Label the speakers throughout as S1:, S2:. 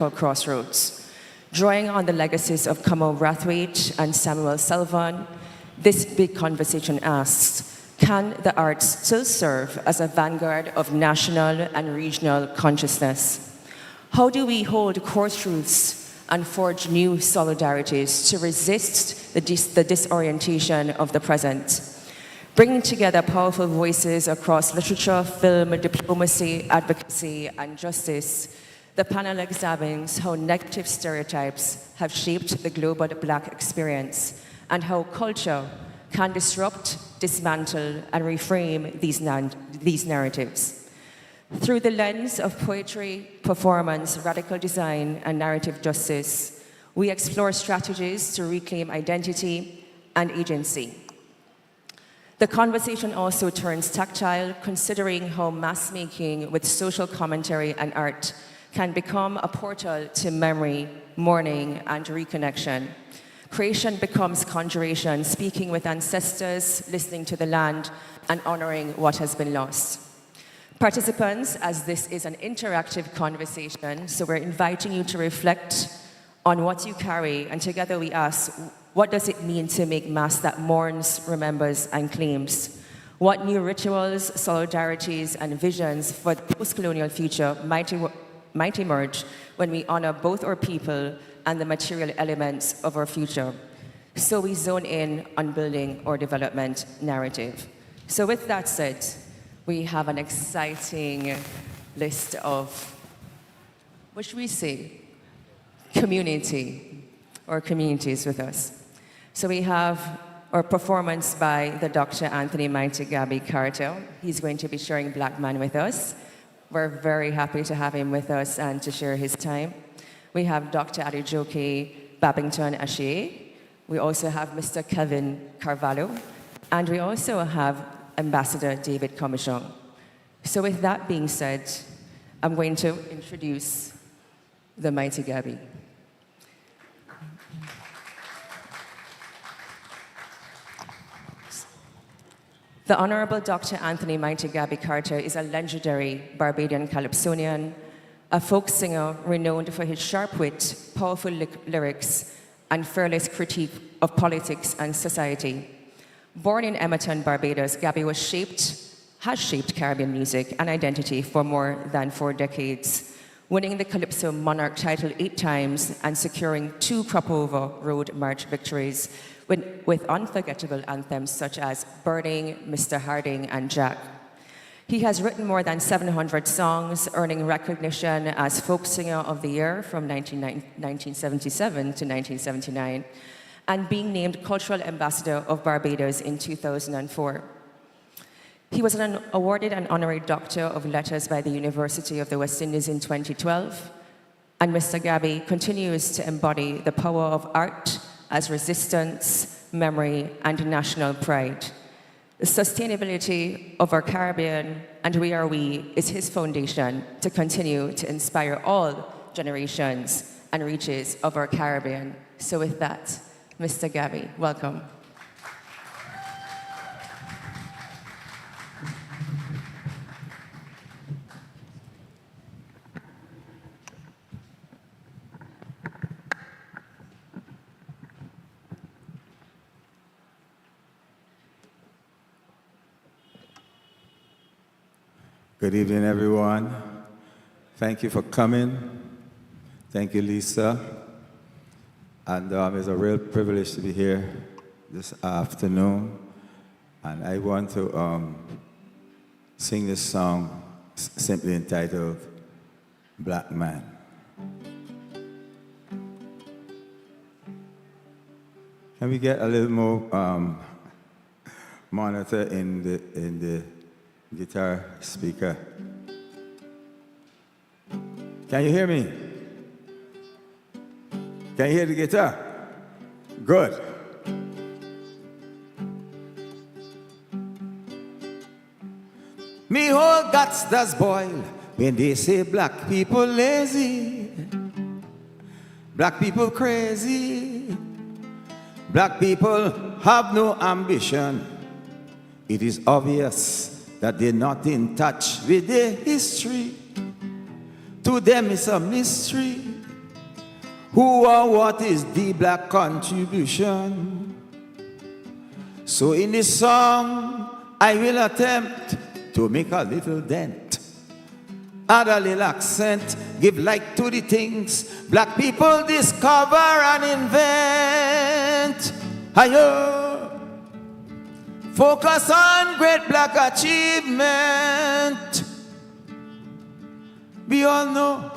S1: crossroads. Drawing on the legacies of Kamal Brathwaite and Samuel Selvon, this big conversation asks, can the arts still serve as a vanguard of national and regional consciousness? How do we hold core truths and forge new solidarities to resist the disorientation of the present? Bringing together powerful voices across literature, film, diplomacy, advocacy, and justice, the panel examines how negative stereotypes have shaped the global Black experience and how culture can disrupt, dismantle, and reframe these narratives. Through the lens of poetry, performance, radical design, and narrative justice, we explore strategies to reclaim identity and agency. The conversation also turns tactile, considering how mass making with social commentary and art can become a portal to memory, mourning, and reconnection. Creation becomes conjuration, speaking with ancestors, listening to the land, and honoring what has been lost. Participants, as this is an interactive conversation, so we're inviting you to reflect on what you carry, and together we ask, what does it mean to make mass that mourns, remembers, and claims? What new rituals, solidarities, and visions for the post-colonial future might emerge when we honor both our people and the material elements of our future? So we zone in on building our development narrative. So with that said, we have an exciting list of, what should we say, communities with us. So we have our performance by the Dr. Anthony Mighty Gabby Carter. He's going to be sharing Black Man with us. We're very happy to have him with us and to share his time. We have Dr. Adejoke Babington Ashe. We also have Mr. Kevin Carvalho. And we also have Ambassador David Commichon. So with that being said, I'm going to introduce the Mighty Gabby. The Honorable Dr. Anthony Mighty Gabby Carter is a legendary Barbadian calypsonian, a folk singer renowned for his sharp wit, powerful lyrics, and fearless critique of politics and society. Born in Emerton, Barbados, Gabby has shaped Caribbean music and identity for more than 4 decades, winning the Calypso Monarch title 8 times and securing 2 Crop-Over Road March victories with unforgettable anthems such as Burning, Mr. Harding, and Jack. He has written more than 700 songs, earning recognition as Folk Singer of the Year from 1977 to 1979, and being named Cultural Ambassador of Barbados in 2004. He was awarded an honorary Doctor of Letters by the University of the West Indies in 2012, and Mr. Gabby continues to embody the power of art as resistance, memory, and national pride. The sustainability of our Caribbean and We Are We is his foundation to continue to inspire all generations and reaches of our Caribbean. So with that, Mr. Gabby, welcome.
S2: Good evening, everyone. Thank you for coming. Thank you, Lisa. And it's a real privilege to be here this afternoon. And I want to sing this song simply entitled Black Man. Can we get a little more monitor in the guitar speaker? Can you hear me? Can you hear the guitar? Good. Me whole guts does boil when they say black people lazy, black people crazy, black people have no ambition. It is obvious that they're not in touch with their history. To them it's a mystery Who or what is the black contribution? So in this song, I will attempt to make a little dent, add a little accent, give light to the things black people discover and invent. Ayo, focus on great black achievement. We all know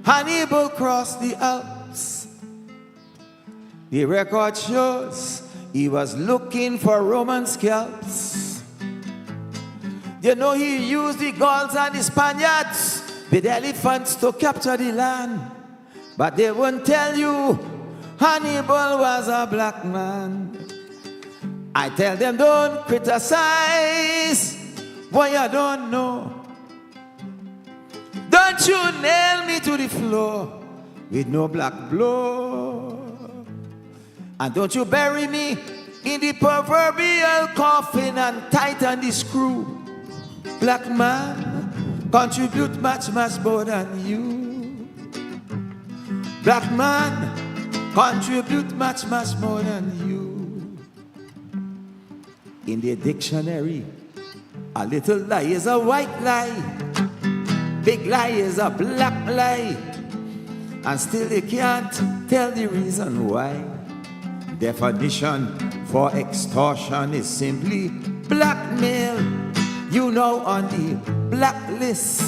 S2: Hannibal crossed the Alps. The record shows he was looking for Roman scalps. You know he used the Gauls and the Spaniards with elephants to capture the land. But they won't tell you Hannibal was a black man. I tell them don't criticize what you don't know. Don't you nail me to the floor with no black blow. And don't you bury me in the proverbial coffin and tighten the screw. Black man, contribute much, much more than you. Black man, contribute much, much more than you. In the dictionary, a little lie is a white lie. Big lie is a black lie. And still they can't tell the reason why. Definition for extortion is simply blackmail. You know on the blacklist,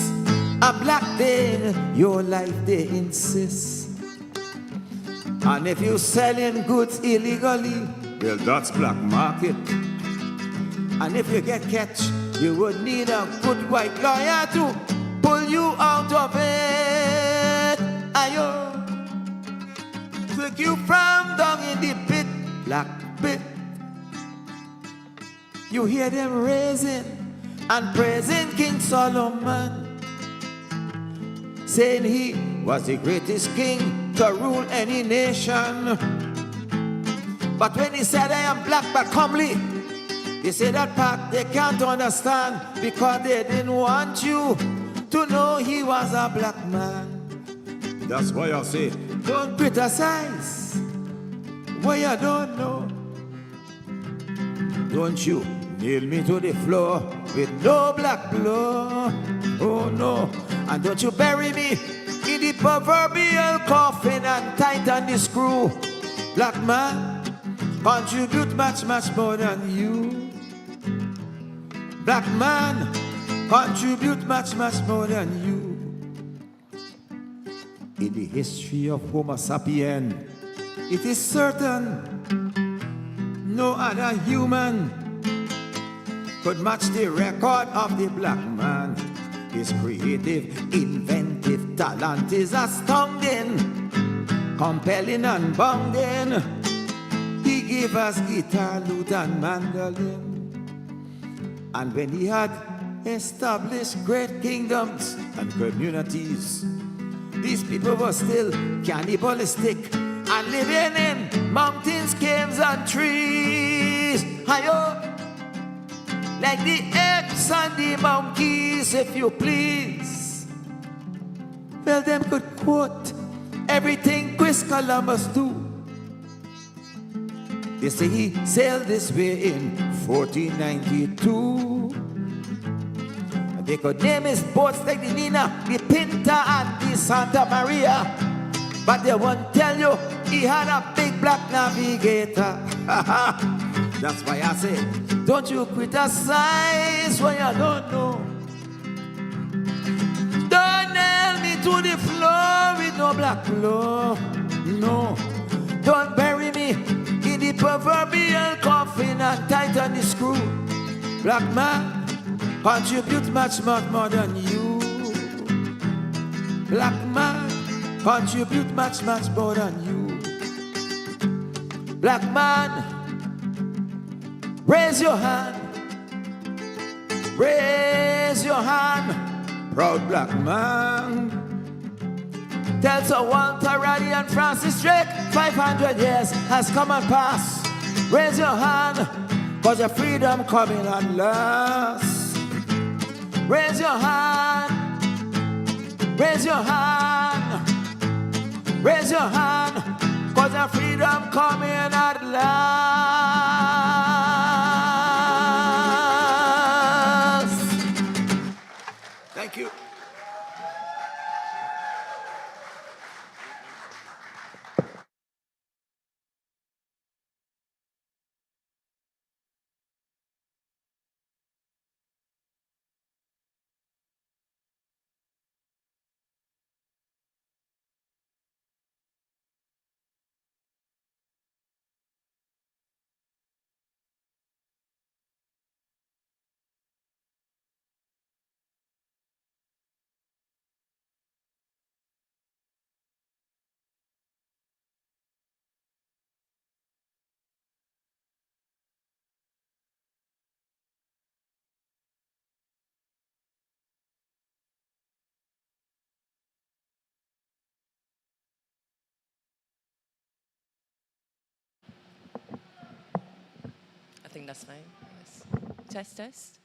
S2: a black day in your life they insist. And if you're selling goods illegally, well that's black market. And if you get catch, you would need a good white lawyer to pull you out of it. Ayo, took you from down in the pit, black pit. You hear them raising and praising King Solomon, saying he was the greatest king to rule any nation. But when he said I am black but comely, they say that part they can't understand because they didn't want you to know he was a black man. That's why I say, don't criticize what you don't know. Don't you nail me to the floor with no black blow. Oh no. And don't you bury me in the proverbial coffin and tighten the screw. Black man, contribute much, much more than you. Black man, contribute much, much more than you. In the history of Homo sapien, it is certain no other human could match the record of the black man. His creative, inventive talent is astounding, compelling and bounding. He gave us guitar, lute and mandolin. And when he had established great kingdoms and communities, these people were still cannibalistic and living in mountains, caves and trees. Hi-yo, like the apes and the monkeys, if you please. Well, them could quote everything Chris Columbus do. They say he sailed this way in 1492. They could name his boats like the Nina, the Pinta, and the Santa Maria. But they won't tell you he had a big black navigator. That's why I say, don't you criticize what you don't know. Don't nail me to the floor with no black blow. No, don't bury me in the proverbial coffin and tighten the screw. Black man, contribute much, much more than you. Black man, contribute much, much more than you. Black man, raise your hand. Raise your hand, proud black man. Tell Sir Walter Raleigh and Francis Drake 500 years has come and passed. Raise your hand, cause your freedom coming at last. Raise your hand, raise your hand. Raise your hand, cause our freedom coming at last. Thank you.
S1: I think that's fine. Yes. Test, test.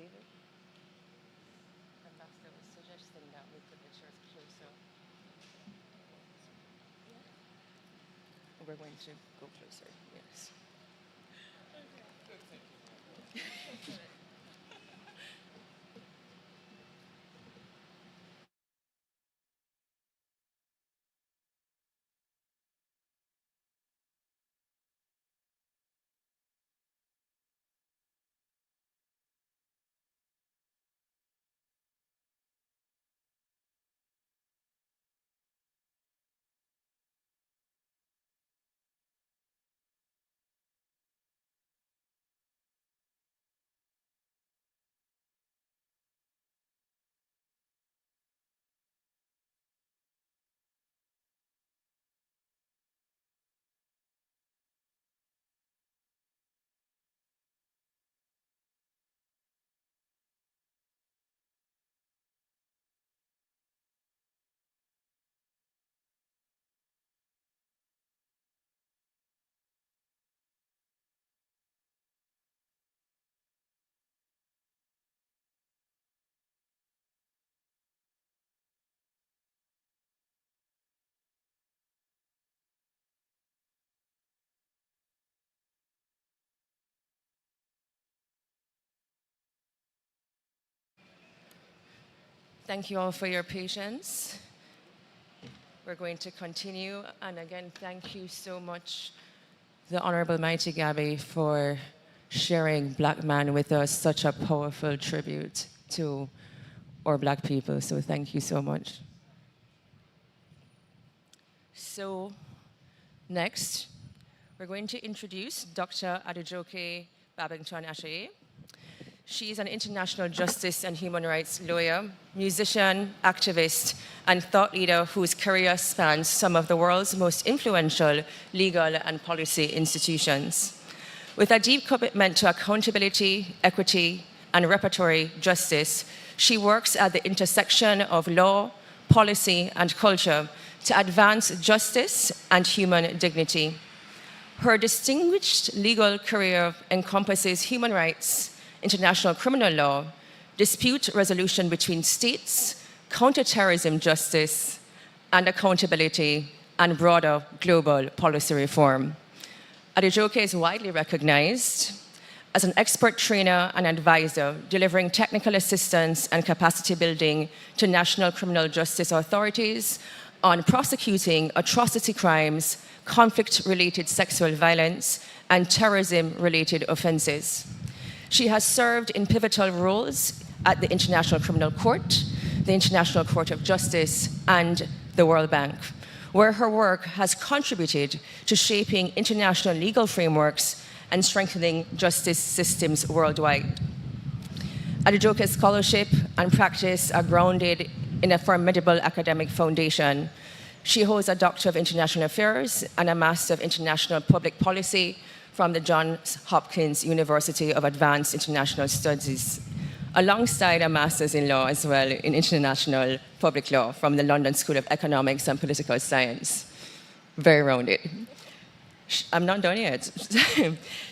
S1: David, Ambassador was suggesting that we put the chairs closer. We're going to go closer, yes. Thank you all for your patience. We're going to continue. And again, thank you so much, the Honorable Mighty Gabby, for sharing Black Man with us, such a powerful tribute to our Black people. So thank you so much. So next, we're going to introduce Dr. Adejoke Babington Ashaye. She is an international justice and human rights lawyer, musician, activist, and thought leader whose career spans some of the world's most influential legal and policy institutions. With a deep commitment to accountability, equity, and reparatory justice, she works at the intersection of law, policy, and culture to advance justice and human dignity. Her distinguished legal career encompasses human rights, international criminal law, dispute resolution between states, counterterrorism justice, and accountability, and broader global policy reform. Adejoke is widely recognized as an expert trainer and advisor, delivering technical assistance and capacity building to national criminal justice authorities on prosecuting atrocity crimes, conflict-related sexual violence, and terrorism-related offenses. She has served in pivotal roles at the International Criminal Court, the International Court of Justice, and the World Bank, where her work has contributed to shaping international legal frameworks and strengthening justice systems worldwide. Adejoke's scholarship and practice are grounded in a formidable academic foundation. She holds a Doctor of International Affairs and a Master of International Public Policy from the Johns Hopkins University of Advanced International Studies, alongside a Master's in Law as well in International Public Law from the London School of Economics and Political Science. Very rounded. I'm not done yet.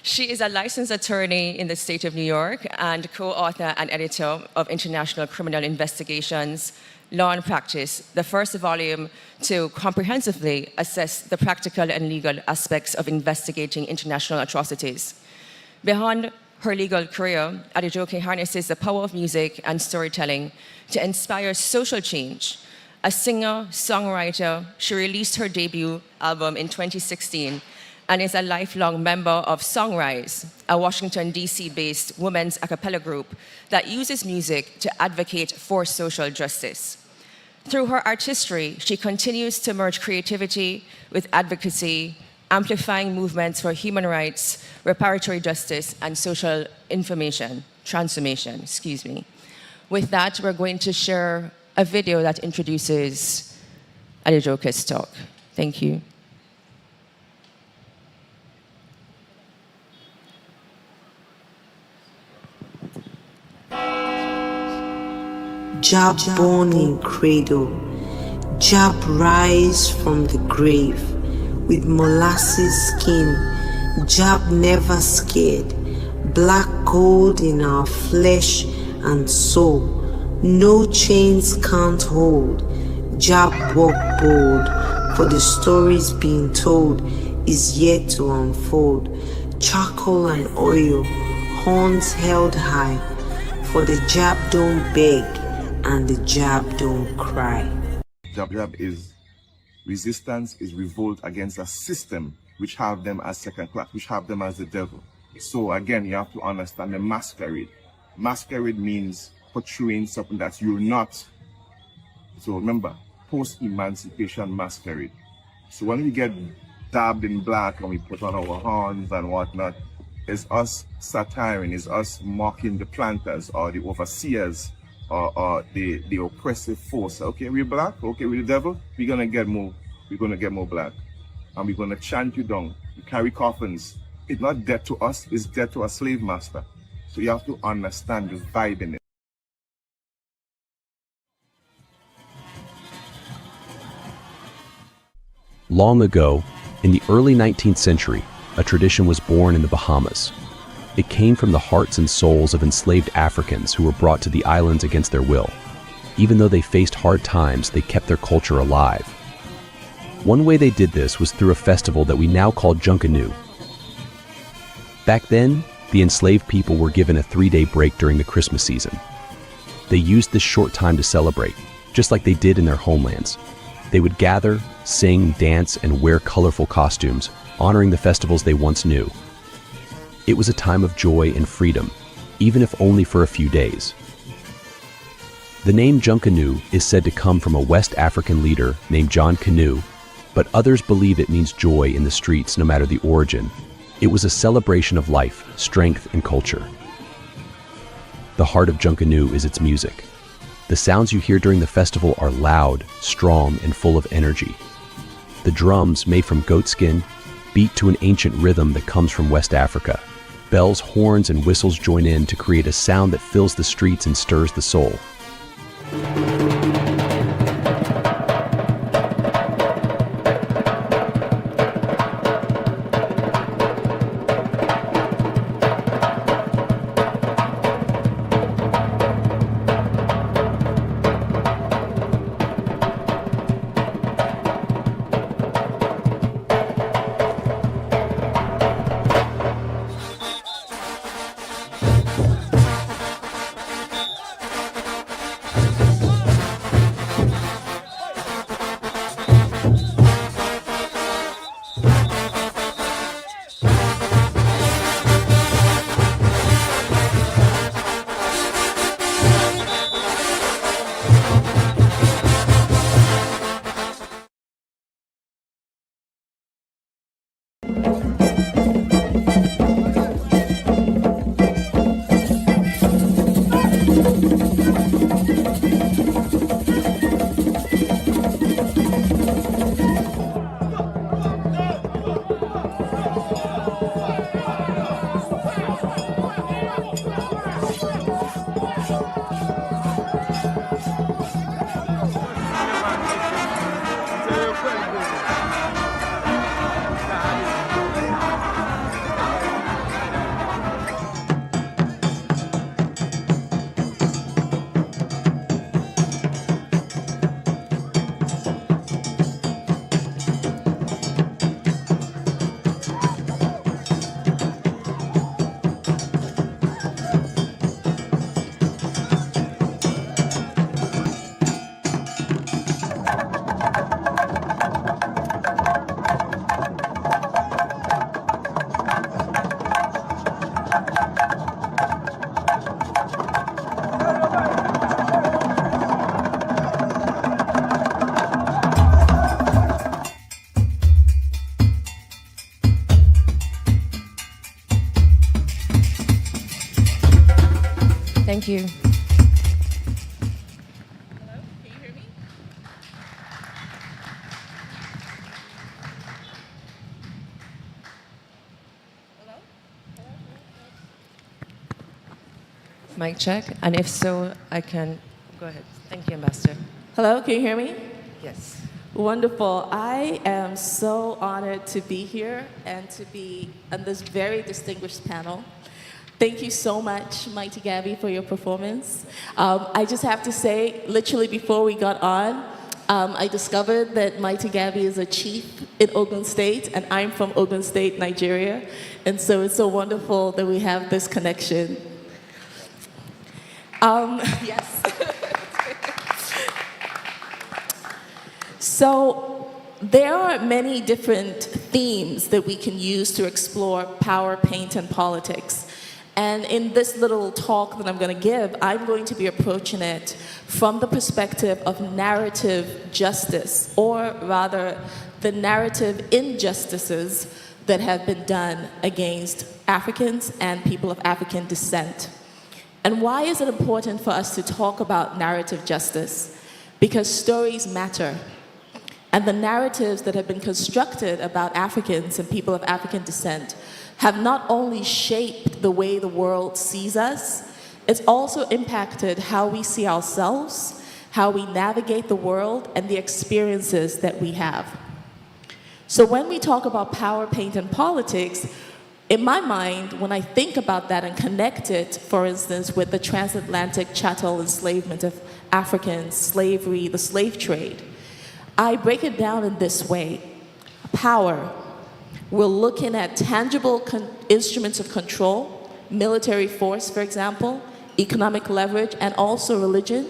S1: She is a licensed attorney in the state of New York and co-author and editor of International Criminal Investigations, Law and Practice, the first volume to comprehensively assess the practical and legal aspects of investigating international atrocities. Beyond her legal career, Adejoke harnesses the power of music and storytelling to inspire social change. A singer, songwriter, she released her debut album in 2016 and is a lifelong member of Songrise, a Washington, D.C.-based women's a cappella group that uses music to advocate for social justice. Through her artistry, she continues to merge creativity with advocacy, amplifying movements for human rights, reparatory justice, and social transformation. With that, we're going to share a video that introduces Adejoke's talk. Thank you.
S3: Jab born in cradle, Jab rise from the grave with molasses skin, Jab never scared, black gold in our flesh and soul, no chains can't hold, Jab walk bold, for the stories being told is yet to unfold, charcoal and oil, horns held high, for the Jab don't beg, and the Jab don't cry.
S4: Jab is resistance, is revolt against a system which have them as second class, which have them as the devil. So again, you have to understand the masquerade. Masquerade means portraying something that you're not. So remember, post-emancipation masquerade. So when we get dabbed in black and we put on our horns and whatnot, it's us satiring, it's us mocking the planters or the overseers or the oppressive force. Okay, we're black, okay, we're the devil, we're gonna get more black. And we're gonna chant you down. You carry coffins. It's not dead to us, it's dead to a slave master. So you have to understand the vibe in it.
S5: Long ago, in the early 19th century, a tradition was born in the Bahamas. It came from the hearts and souls of enslaved Africans who were brought to the islands against their will. Even though they faced hard times, they kept their culture alive. One way they did this was through a festival that we now call Junkanoo. Back then, the enslaved people were given a 3-day break during the Christmas season. They used this short time to celebrate, just like they did in their homelands. They would gather, sing, dance, and wear colorful costumes, honoring the festivals they once knew. It was a time of joy and freedom, even if only for a few days. The name Junkanoo is said to come from a West African leader named John Canoe, but others believe it means joy in the streets no matter the origin. It was a celebration of life, strength, and culture. The heart of Junkanoo is its music. The sounds you hear during the festival are loud, strong, and full of energy. The drums, made from goatskin, beat to an ancient rhythm that comes from West Africa. Bells, horns, and whistles join in to create a sound that fills the streets and stirs the soul.
S1: Thank you.
S6: Hello, can you hear me? Hello?
S1: Mic check. And if so, I can go ahead. Thank you, Ambassador.
S6: Hello, can you hear me?
S1: Yes.
S6: Wonderful. I am so honored to be here and to be on this very distinguished panel. Thank you so much, Mighty Gabby, for your performance. I just have to say, literally before we got on, I discovered that Mighty Gabby is a chief in Ogun State, and I'm from Ogun State, Nigeria. And so it's so wonderful that we have this connection. Yes. So there are many different themes that we can use to explore power, paint, and politics. And in this little talk that I'm going to give, I'm going to be approaching it from the perspective of narrative justice, or rather, the narrative injustices that have been done against Africans and people of African descent. And why is it important for us to talk about narrative justice? Because stories matter. And the narratives that have been constructed about Africans and people of African descent have not only shaped the way the world sees us, it's also impacted how we see ourselves, how we navigate the world, and the experiences that we have. So when we talk about power, paint, and politics, in my mind, when I think about that and connect it, for instance, with the transatlantic chattel enslavement of Africans, slavery, the slave trade, I break it down in this way. Power. We're looking at tangible instruments of control, military force, for example, economic leverage, and also religion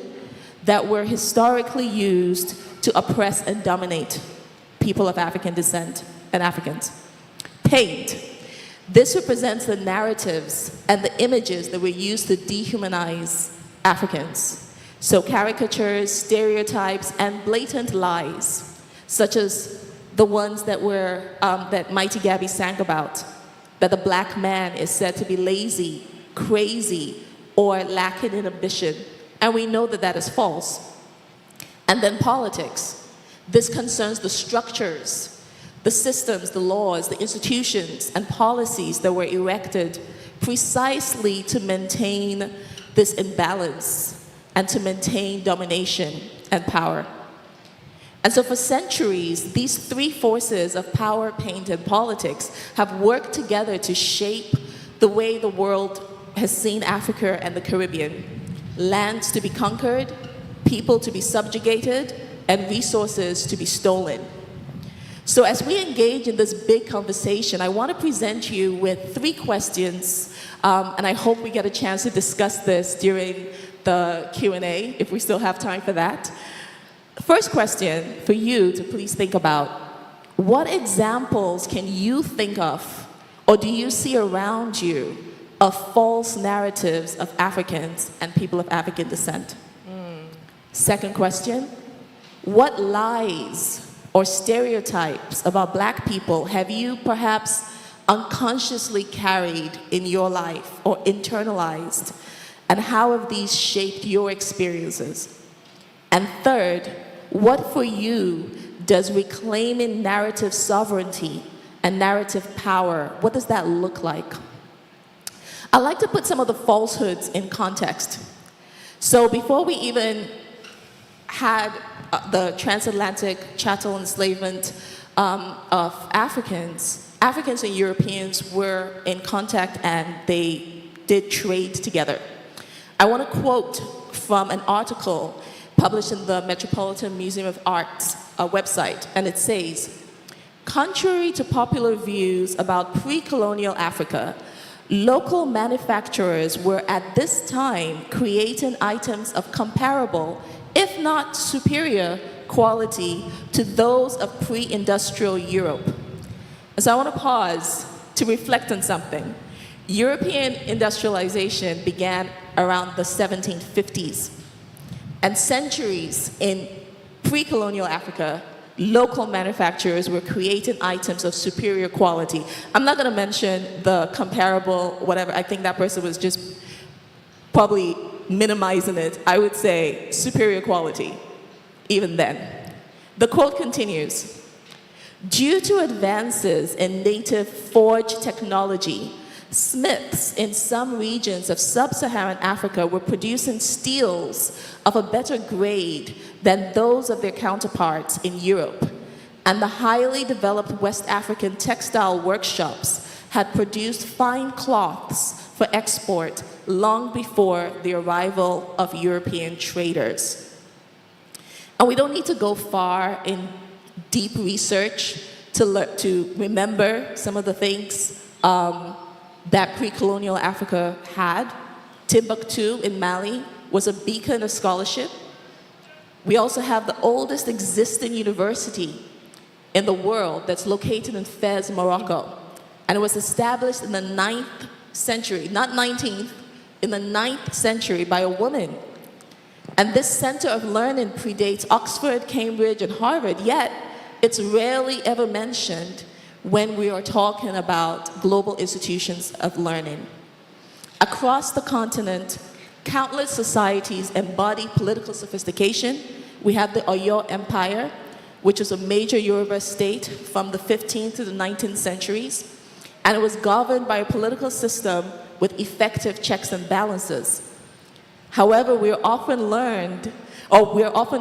S6: that were historically used to oppress and dominate people of African descent and Africans. Paint. This represents the narratives and the images that were used to dehumanize Africans. So caricatures, stereotypes, and blatant lies, such as the ones that that Mighty Gabby sang about, that the black man is said to be lazy, crazy, or lacking in ambition. And we know that that is false. And then politics. This concerns the structures, the systems, the laws, the institutions, and policies that were erected precisely to maintain this imbalance and to maintain domination and power. And so for centuries, these three forces of power, paint, and politics have worked together to shape the way the world has seen Africa and the Caribbean. Lands to be conquered, people to be subjugated, and resources to be stolen. So as we engage in this big conversation, I want to present you with three questions, and I hope we get a chance to discuss this during the Q&A, if we still have time for that. First question for you to please think about: what examples can you think of, or do you see around you, of false narratives of Africans and people of African descent? Second question: what lies or stereotypes about black people have you perhaps unconsciously carried in your life or internalized, and how have these shaped your experiences? And third, what for you does reclaiming narrative sovereignty and narrative power, what does that look like? I'd like to put some of the falsehoods in context. So before we even had the transatlantic chattel enslavement of Africans and Europeans were in contact and they did trade together. I want to quote from an article published in the Metropolitan Museum of Art's website, and it says, contrary to popular views about pre-colonial Africa, local manufacturers were at this time creating items of comparable, if not superior, quality to those of pre-industrial Europe. So I want to pause to reflect on something. European industrialization began around the 1750s. And centuries in pre-colonial Africa, local manufacturers were creating items of superior quality. I'm not going to mention the comparable, whatever. I think that person was just probably minimizing it, I would say superior quality, even then. The quote continues, "Due to advances in native forge technology, smiths in some regions of sub-Saharan Africa were producing steels of a better grade than those of their counterparts in Europe, and the highly developed West African textile workshops had produced fine cloths for export long before the arrival of European traders." And we don't need to go far in deep research to remember some of the things that pre-colonial Africa had. Timbuktu in Mali was a beacon of scholarship. We also have the oldest existing university in the world that's located in Fez, Morocco. And it was established in the 9th century, not 19th, in the 9th century by a woman. And this center of learning predates Oxford, Cambridge, and Harvard, yet it's rarely ever mentioned when we are talking about global institutions of learning. Across the continent, countless societies embody political sophistication. We have the Oyo Empire, which was a major Yoruba state from the 15th to the 19th centuries, and it was governed by a political system with effective checks and balances. However, we're often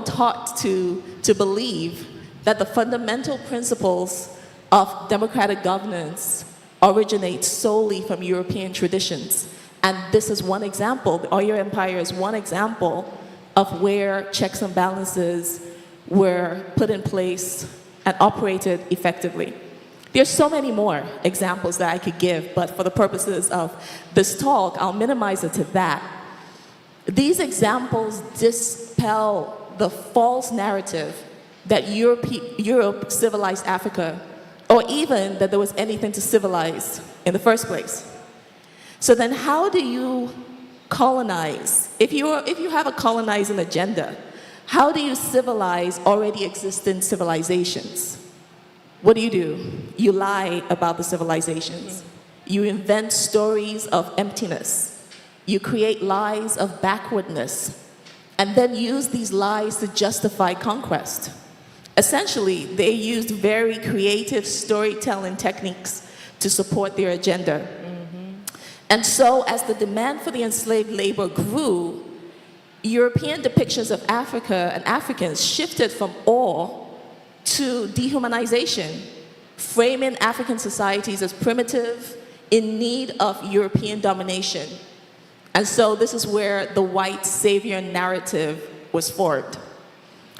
S6: taught to believe that the fundamental principles of democratic governance originate solely from European traditions. And this is one example. The Oyo Empire is one example of where checks and balances were put in place and operated effectively. There's so many more examples that I could give, but for the purposes of this talk, I'll minimize it to that. These examples dispel the false narrative that Europe civilized Africa, or even that there was anything to civilize in the first place. So then how do you colonize? If you have a colonizing agenda, how do you civilize already existing civilizations? What do? You lie about the civilizations. You invent stories of emptiness. You create lies of backwardness, and then use these lies to justify conquest. Essentially, they used very creative storytelling techniques to support their agenda. And so, as the demand for the enslaved labor grew, European depictions of Africa and Africans shifted from awe to dehumanization, framing African societies as primitive, in need of European domination. And so this is where the white savior narrative was formed.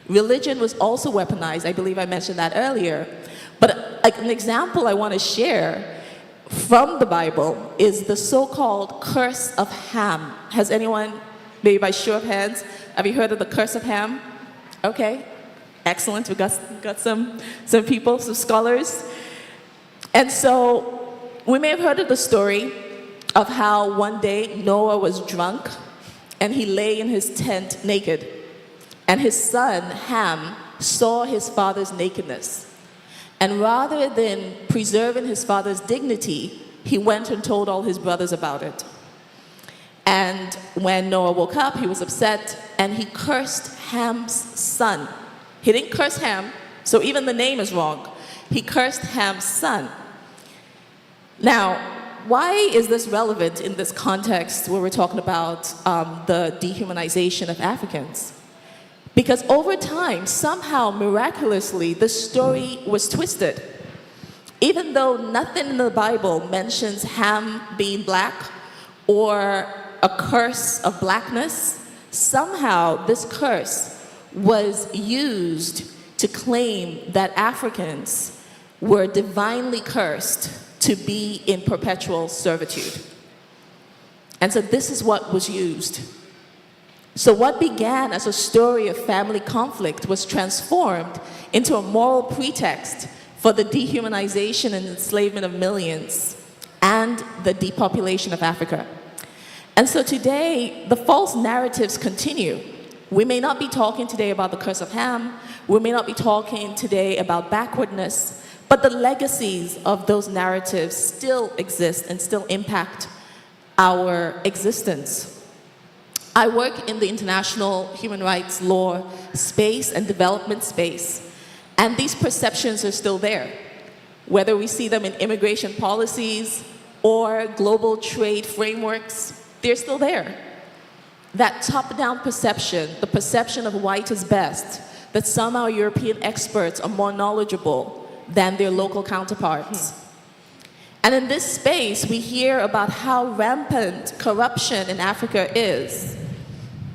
S6: Religion was also weaponized. I believe I mentioned that earlier. But an example I want to share from the Bible is the so-called curse of Ham. Has anyone, maybe by show of hands, have you heard of the curse of Ham? Okay, excellent. We got some people, some scholars. And so we may have heard of the story of how one day Noah was drunk and he lay in his tent naked. And his son, Ham, saw his father's nakedness. And rather than preserving his father's dignity, he went and told all his brothers about it. And when Noah woke up, he was upset and he cursed Ham's son. He didn't curse Ham, so even the name is wrong. He cursed Ham's son. Now, why is this relevant in this context where we're talking about the dehumanization of Africans? Because over time, somehow, miraculously, the story was twisted. Even though nothing in the Bible mentions Ham being black or a curse of blackness, somehow this curse was used to claim that Africans were divinely cursed to be in perpetual servitude. And so this is what was used. So what began as a story of family conflict was transformed into a moral pretext for the dehumanization and enslavement of millions and the depopulation of Africa. And so today, the false narratives continue. We may not be talking today about the curse of Ham. We may not be talking today about backwardness, but the legacies of those narratives still exist and still impact our existence. I work in the international human rights law space and development space, and these perceptions are still there. Whether we see them in immigration policies or global trade frameworks, they're still there. That top-down perception, the perception of white is best, that somehow European experts are more knowledgeable than their local counterparts. And in this space, we hear about how rampant corruption in Africa is.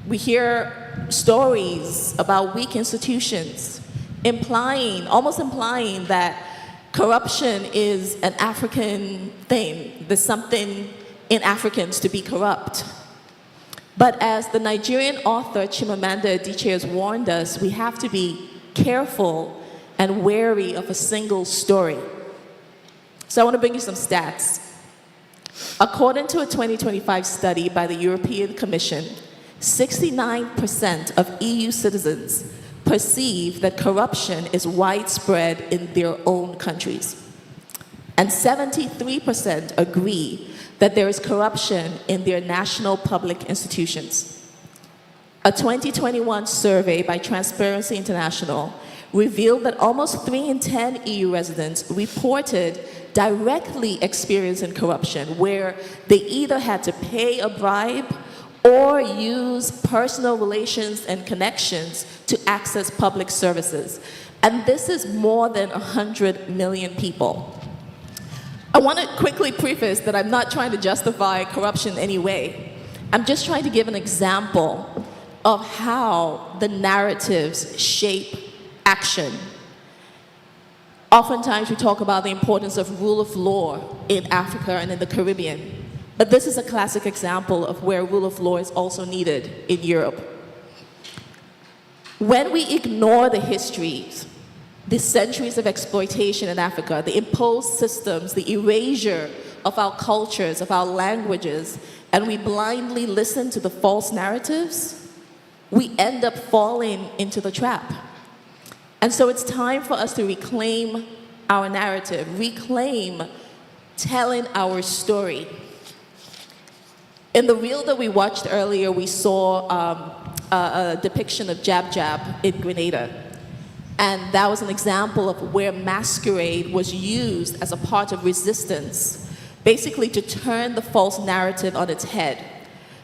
S6: We hear stories about weak institutions, almost implying that corruption is an African thing. There's something in Africans to be corrupt. But as the Nigerian author Chimamanda Adichie has warned us, we have to be careful and wary of a single story. So I want to bring you some stats. According to a 2025 study by the European Commission, 69% of EU citizens perceive that corruption is widespread in their own countries. And 73% agree that there is corruption in their national public institutions. A 2021 survey by Transparency International revealed that almost 3 in 10 EU residents reported directly experiencing corruption, where they either had to pay a bribe or use personal relations and connections to access public services. And this is more than 100 million people. I want to quickly preface that I'm not trying to justify corruption in any way. I'm just trying to give an example of how the narratives shape action. Oftentimes we talk about the importance of rule of law in Africa and in the Caribbean. But this is a classic example of where rule of law is also needed in Europe. When we ignore the histories, the centuries of exploitation in Africa, the imposed systems, the erasure of our cultures, of our languages, and we blindly listen to the false narratives, we end up falling into the trap. And so it's time for us to reclaim our narrative, reclaim telling our story. In the reel that we watched earlier, we saw a depiction of Jab Jab in Grenada. And that was an example of where Masquerade was used as a part of resistance, basically to turn the false narrative on its head.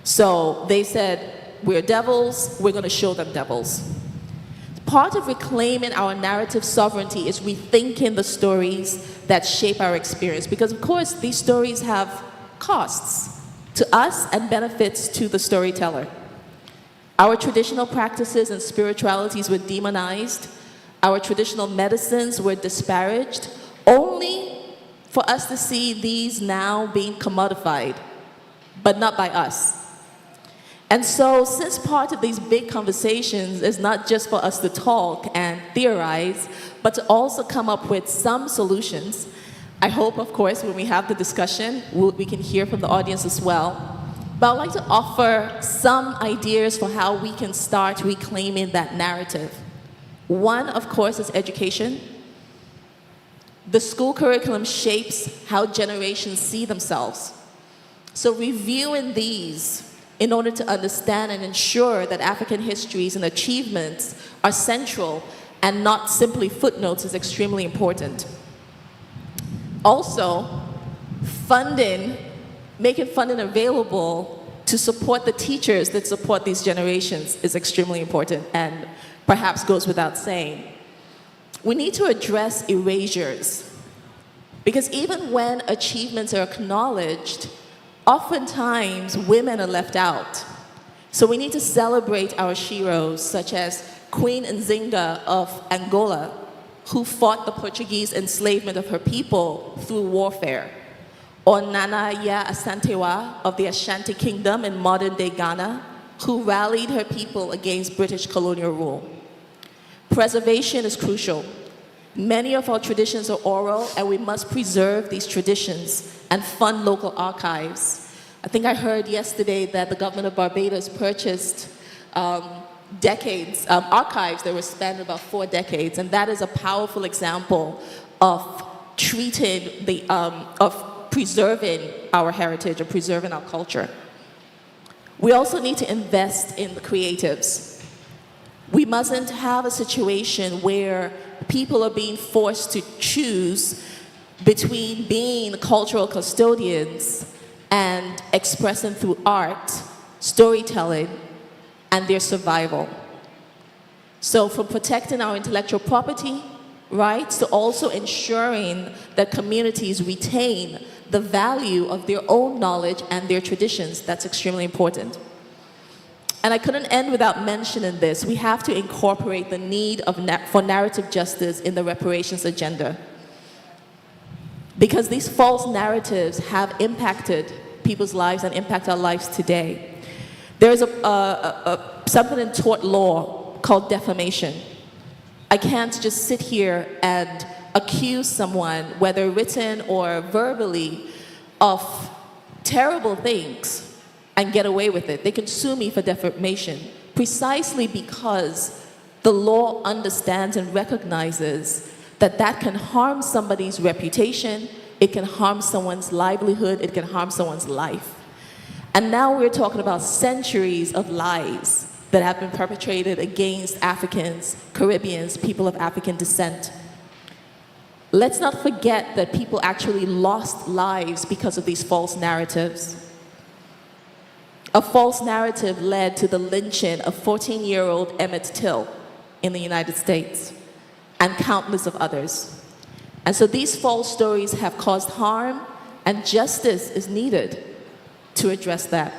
S6: So they said, we're devils, we're going to show them devils. Part of reclaiming our narrative sovereignty is rethinking the stories that shape our experience. Because, of course, these stories have costs to us and benefits to the storyteller. Our traditional practices and spiritualities were demonized. Our traditional medicines were disparaged, only for us to see these now being commodified, but not by us. And so, since part of these big conversations is not just for us to talk and theorize, but to also come up with some solutions, I hope, of course, when we have the discussion, we can hear from the audience as well. But I'd like to offer some ideas for how we can start reclaiming that narrative. One, of course, is education. The school curriculum shapes how generations see themselves. So reviewing these in order to understand and ensure that African histories and achievements are central and not simply footnotes is extremely important. Also, making funding available to support the teachers that support these generations is extremely important and perhaps goes without saying. We need to address erasures, because even when achievements are acknowledged, oftentimes women are left out. So we need to celebrate our sheroes, such as Queen Nzinga of Angola, who fought the Portuguese enslavement of her people through warfare, or Nana Ya Asantewa of the Ashanti Kingdom in modern-day Ghana, who rallied her people against British colonial rule. Preservation is crucial. Many of our traditions are oral, and we must preserve these traditions and fund local archives. I think I heard yesterday that the government of Barbados purchased archives that were spanned about 4 decades, and that is a powerful example of preserving our heritage or preserving our culture. We also need to invest in the creatives. We mustn't have a situation where people are being forced to choose between being cultural custodians and expressing through art, storytelling, and their survival. So from protecting our intellectual property rights to also ensuring that communities retain the value of their own knowledge and their traditions, that's extremely important. And I couldn't end without mentioning this. We have to incorporate the need for narrative justice in the reparations agenda. Because these false narratives have impacted people's lives and impact our lives today. There's something in tort law called defamation. I can't just sit here and accuse someone, whether written or verbally, of terrible things and get away with it. They can sue me for defamation precisely because the law understands and recognizes that that can harm somebody's reputation, it can harm someone's livelihood, it can harm someone's life. And now we're talking about centuries of lies that have been perpetrated against Africans, Caribbeans, people of African descent. Let's not forget that people actually lost lives because of these false narratives. A false narrative led to the lynching of 14-year-old Emmett Till in the United States and countless of others. And so these false stories have caused harm, and justice is needed to address that.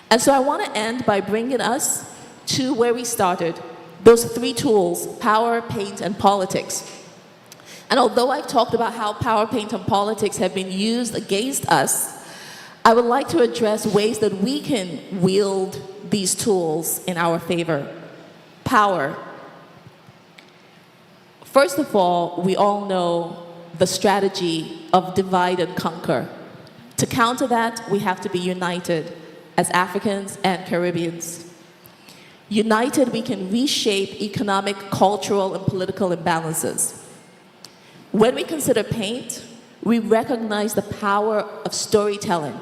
S6: And so I want to end by bringing us to where we started, those three tools: power, paint, and politics. And although I've talked about how power, paint, and politics have been used against us, I would like to address ways that we can wield these tools in our favor. Power. First of all, we all know the strategy of divide and conquer. To counter that, we have to be united as Africans and Caribbeans. United, we can reshape economic, cultural, and political imbalances. When we consider paint, we recognize the power of storytelling.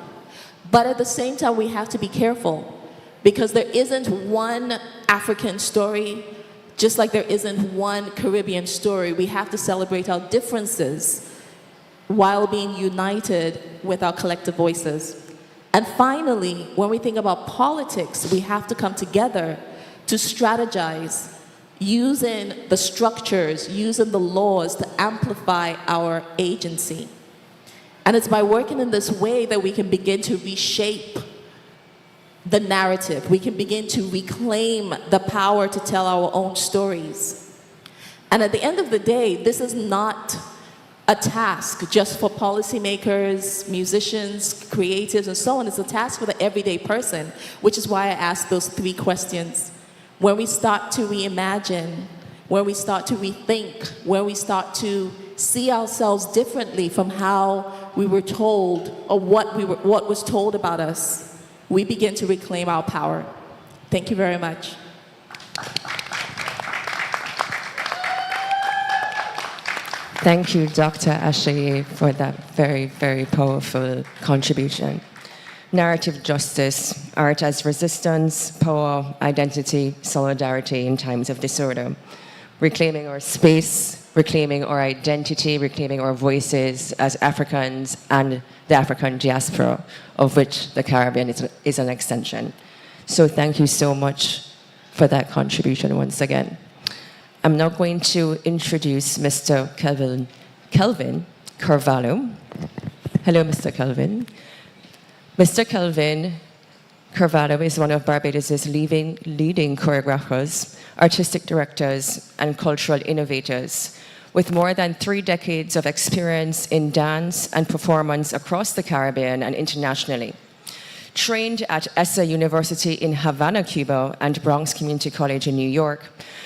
S6: But at the same time, we have to be careful, because there isn't one African story, just like there isn't one Caribbean story. We have to celebrate our differences while being united with our collective voices. And finally, when we think about politics, we have to come together to strategize, using the structures, using the laws to amplify our agency. And it's by working in this way that we can begin to reshape the narrative. We can begin to reclaim the power to tell our own stories. And at the end of the day, this is not a task just for policymakers, musicians, creatives, and so on. It's a task for the everyday person, which is why I asked those three questions. When we start to reimagine, when we start to rethink, when we start to see ourselves differently from how we were told or what was told about us, we begin to reclaim our power. Thank you very much.
S1: Thank you, Dr. Ashaye, for that very, very powerful contribution. Narrative justice, art as resistance, power, identity, solidarity in times of disorder. Reclaiming our space, reclaiming our identity, reclaiming our voices as Africans and the African diaspora, of which the Caribbean is an extension. So thank you so much for that contribution once again. I'm now going to introduce Mr. Kelvin Carvalho. Hello, Mr. Kelvin. Mr. Kelvin Carvalho is one of Barbados' leading choreographers, artistic directors, and cultural innovators, with more than 3 decades of experience in dance and performance across the Caribbean and internationally. Trained at ESSA University in Havana, Cuba, and Bronx Community College in New York,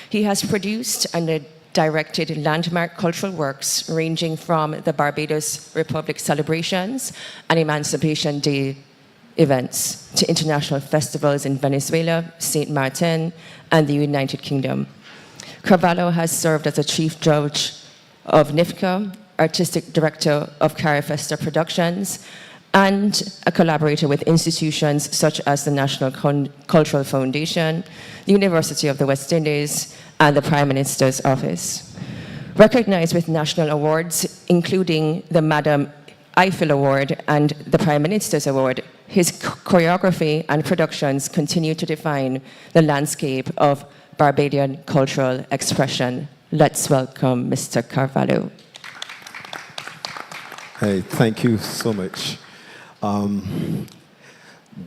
S1: he has produced and directed landmark cultural works ranging from the Barbados Republic celebrations and Emancipation Day events to international festivals in Venezuela, St. Martin, and the United Kingdom. Carvalho has served as a chief judge of NIFCA, artistic director of Carifesta Productions, and a collaborator with institutions such as the National Cultural Foundation, the University of the West Indies, and the Prime Minister's Office. Recognized with national awards, including the Madame Eiffel Award and the Prime Minister's Award, his choreography and productions continue to define the landscape of Barbadian cultural expression. Let's welcome Mr. Carvalho.
S7: Hey, thank you so much.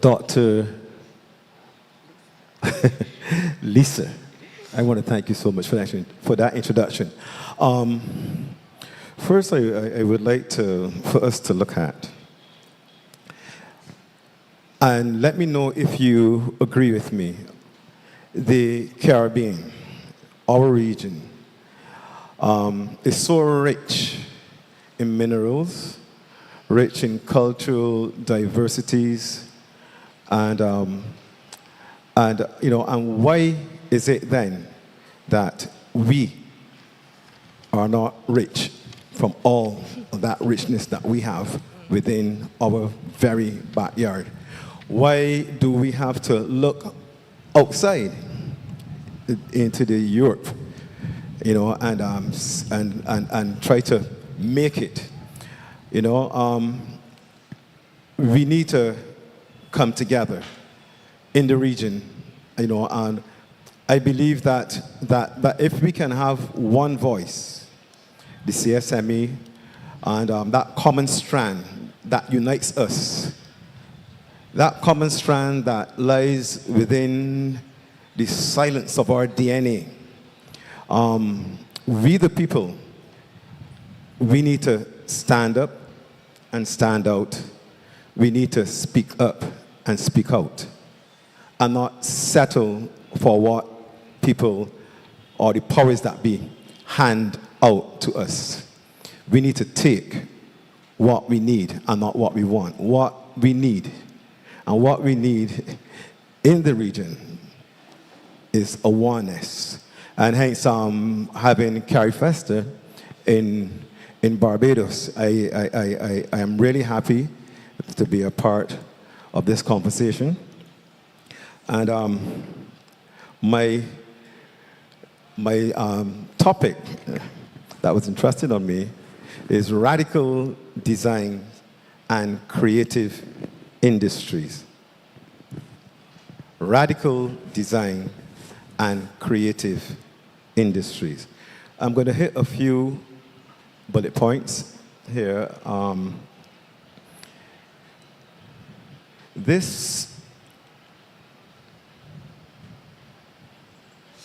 S7: Dr. Lisa, I want to thank you so much for that introduction. First, I would like for us to look at, and let me know if you agree with me, the Caribbean, our region, is so rich in minerals, rich in cultural diversities, and why is it then that we are not rich from all of that richness that we have within our very backyard? Why do we have to look outside into the Europe, and try to make it? We need to come together in the region, and I believe that if we can have one voice, the CSME, and that common strand that unites us, that common strand that lies within the silence of our DNA, we the people, we need to stand up and stand out. We need to speak up and speak out, and not settle for what people or the powers that be hand out to us. We need to take what we need and not what we want. What we need, and what we need in the region is awareness. And hence, having Carrie Fester in Barbados, I am really happy to be a part of this conversation. And my topic that was interested on me is radical design and creative industries. Radical design and creative industries. I'm going to hit a few bullet points here. This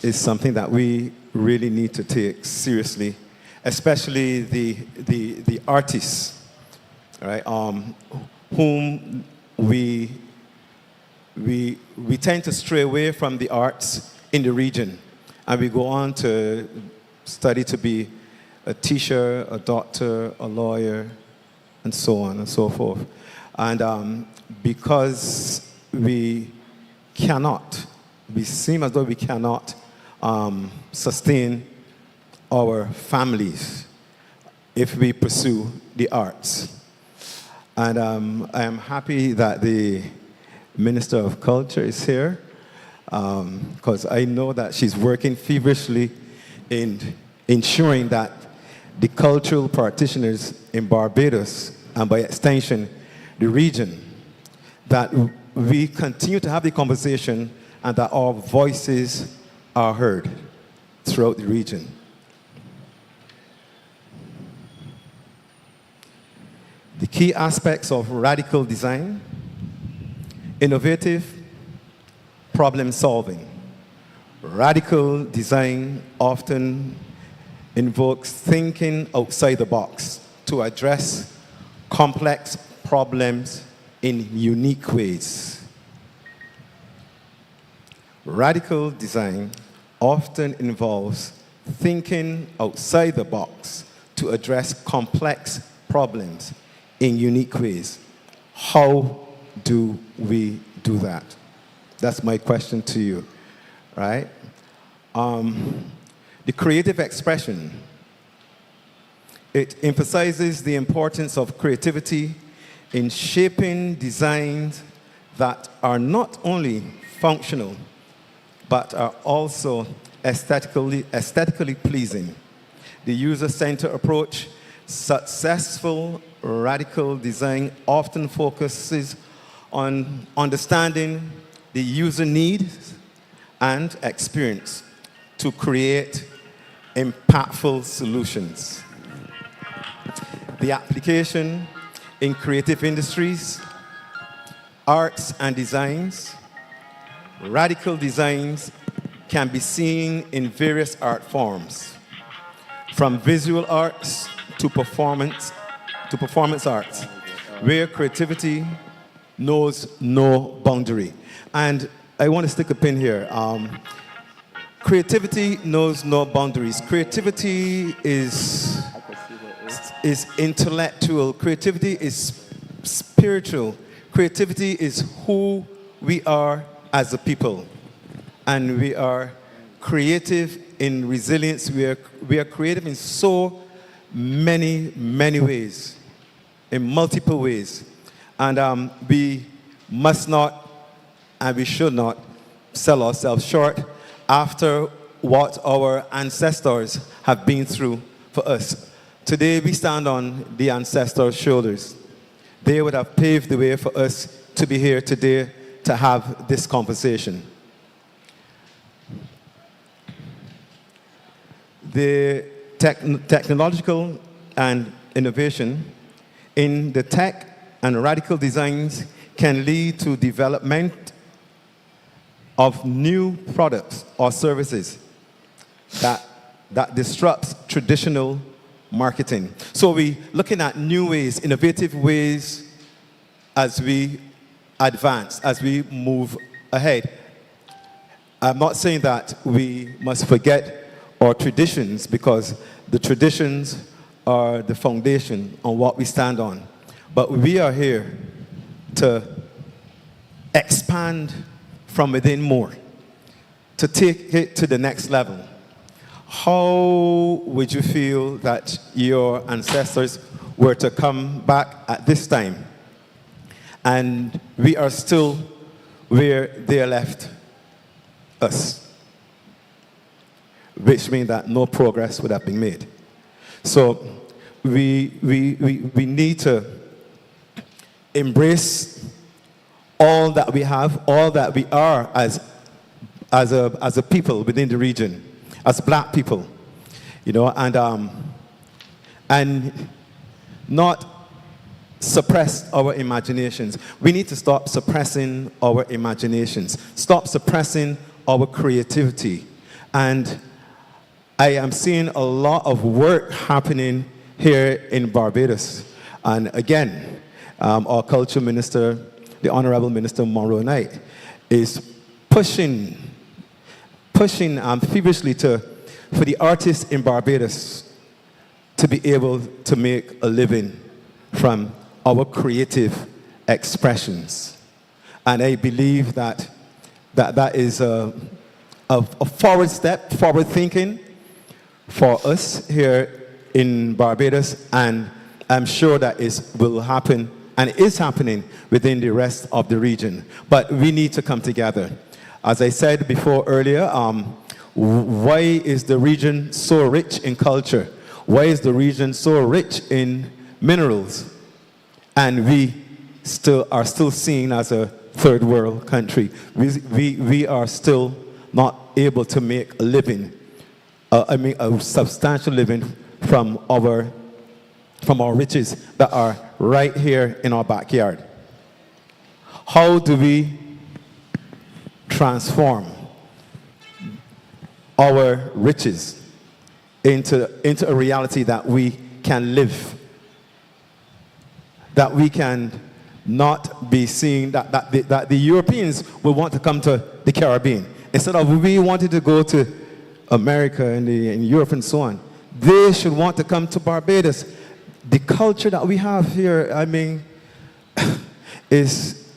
S7: is something that we really need to take seriously, especially the artists, right? Whom we tend to stray away from the arts in the region, and we go on to study to be a teacher, a doctor, a lawyer, and so on and so forth. And because we seem as though we cannot sustain our families if we pursue the arts. And I am happy that the Minister of Culture is here, because I know that she's working feverishly in ensuring that the cultural practitioners in Barbados, and by extension, the region, that we continue to have the conversation and that our voices are heard throughout the region. The key aspects of radical design: innovative problem solving. Radical design often invokes thinking outside the box to address complex problems in unique ways. Radical design often involves thinking outside the box to address complex problems in unique ways. How do we do that? That's my question to you, right? The creative expression, it emphasizes the importance of creativity in shaping designs that are not only functional, but are also aesthetically pleasing. The user-centered approach, successful radical design often focuses on understanding the user needs and experience to create impactful solutions. The application in creative industries, arts and designs, radical designs can be seen in various art forms, from visual arts to performance arts, where creativity knows no boundary. And I want to stick a pin here. Creativity knows no boundaries. Creativity is intellectual. Creativity is spiritual. Creativity is who we are as a people. And we are creative in resilience. We are creative in so many ways, in multiple ways. And we must not and we should not sell ourselves short after what our ancestors have been through for us. Today we stand on the ancestors' shoulders. They would have paved the way for us to be here today to have this conversation. The technological and innovation in the tech and radical designs can lead to development of new products or services that disrupts traditional marketing. So we're looking at new ways, innovative ways as we advance, as we move ahead. I'm not saying that we must forget our traditions, because the traditions are the foundation on what we stand on. But we are here to expand from within more, to take it to the next level. How would you feel that your ancestors were to come back at this time and we are still where they left us? Which means that no progress would have been made. So we need to embrace all that we have, all that we are as a people within the region, as black people, you know, and not suppress our imaginations. We need to stop suppressing our imaginations, stop suppressing our creativity. And I am seeing a lot of work happening here in Barbados. And again, our culture minister, the Honorable Minister Monroe Knight, is pushing feverishly for the artists in Barbados to be able to make a living from our creative expressions. And I believe that is a forward step, forward thinking for us here in Barbados, and I'm sure that will happen and is happening within the rest of the region. But we need to come together. As I said before earlier, why is the region so rich in culture? Why is the region so rich in minerals? And we are still seen as a third world country. We are still not able to make a living, a substantial living from our riches that are right here in our backyard. How do we transform our riches into a reality that we can live, that we can not be seeing, that the Europeans will want to come to the Caribbean instead of we wanted to go to America and Europe and so on. They should want to come to Barbados. The culture that we have here, I mean, is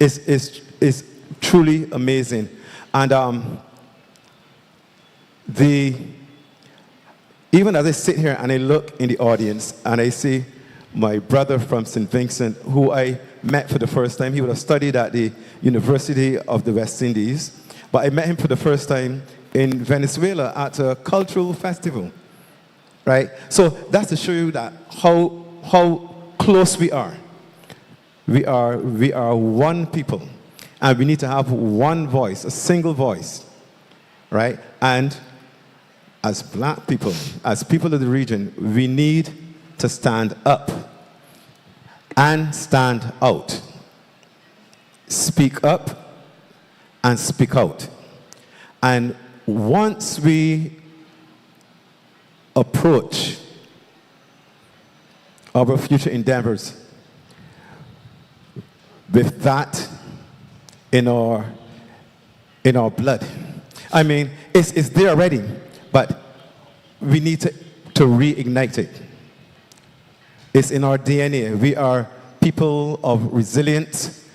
S7: truly amazing. And even as I sit here and I look in the audience and I see my brother from St. Vincent, who I met for the first time. He would have studied at the University of the West Indies, but I met him for the first time in Venezuela at a cultural festival, right? So that's to show you that how close we are. We are one people, and we need to have one voice, a single voice, right? And as black people, as people of the region, we need to stand up and stand out. Speak up and speak out. And once we approach our future endeavors with that in our blood, I mean, it's there already, but we need to reignite it. It's in our DNA. We are people of resilience,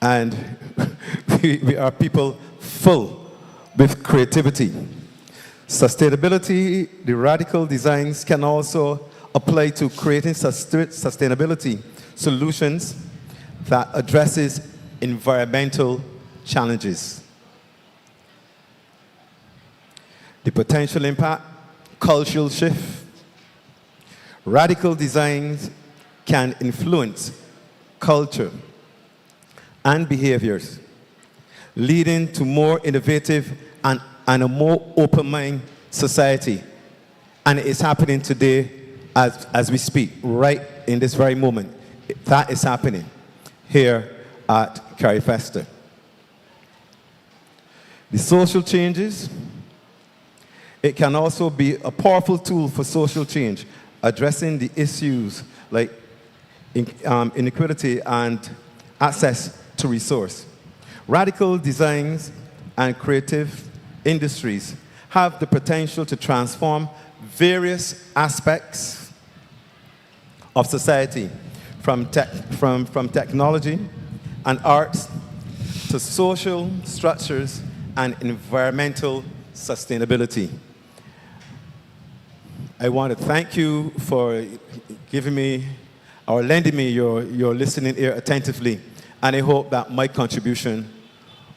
S7: and we are people full with creativity. Sustainability, the radical designs can also apply to creating sustainability solutions that addresses environmental challenges. The potential impact, cultural shift. Radical designs can influence culture and behaviors, leading to more innovative and a more open-minded society. And it's happening today as we speak, right in this very moment. That is happening here at Carifesta. The social changes, it can also be a powerful tool for social change, addressing the issues like inequality and access to resource. Radical designs and creative industries have the potential to transform various aspects of society, from technology and arts to social structures and environmental sustainability. I want to thank you for giving me or lending me your listening ear attentively, and I hope that my contribution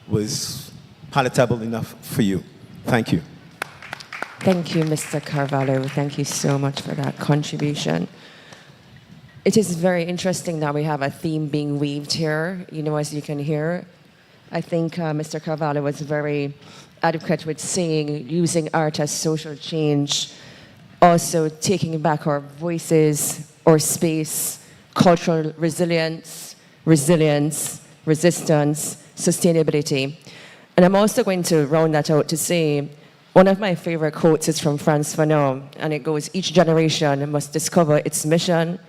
S7: was palatable enough for you. Thank you.
S1: Thank you, Mr. Carvalho. Thank you so much for that contribution. It is very interesting that we have a theme being weaved here, as you can hear. I think Mr. Carvalho was very adequate with saying, using art as social change, also taking back our voices, our space, cultural resilience, resistance, sustainability. And I'm also going to round that out to say, one of my favorite quotes is from Frantz Fanon, and it goes, each generation must discover its mission,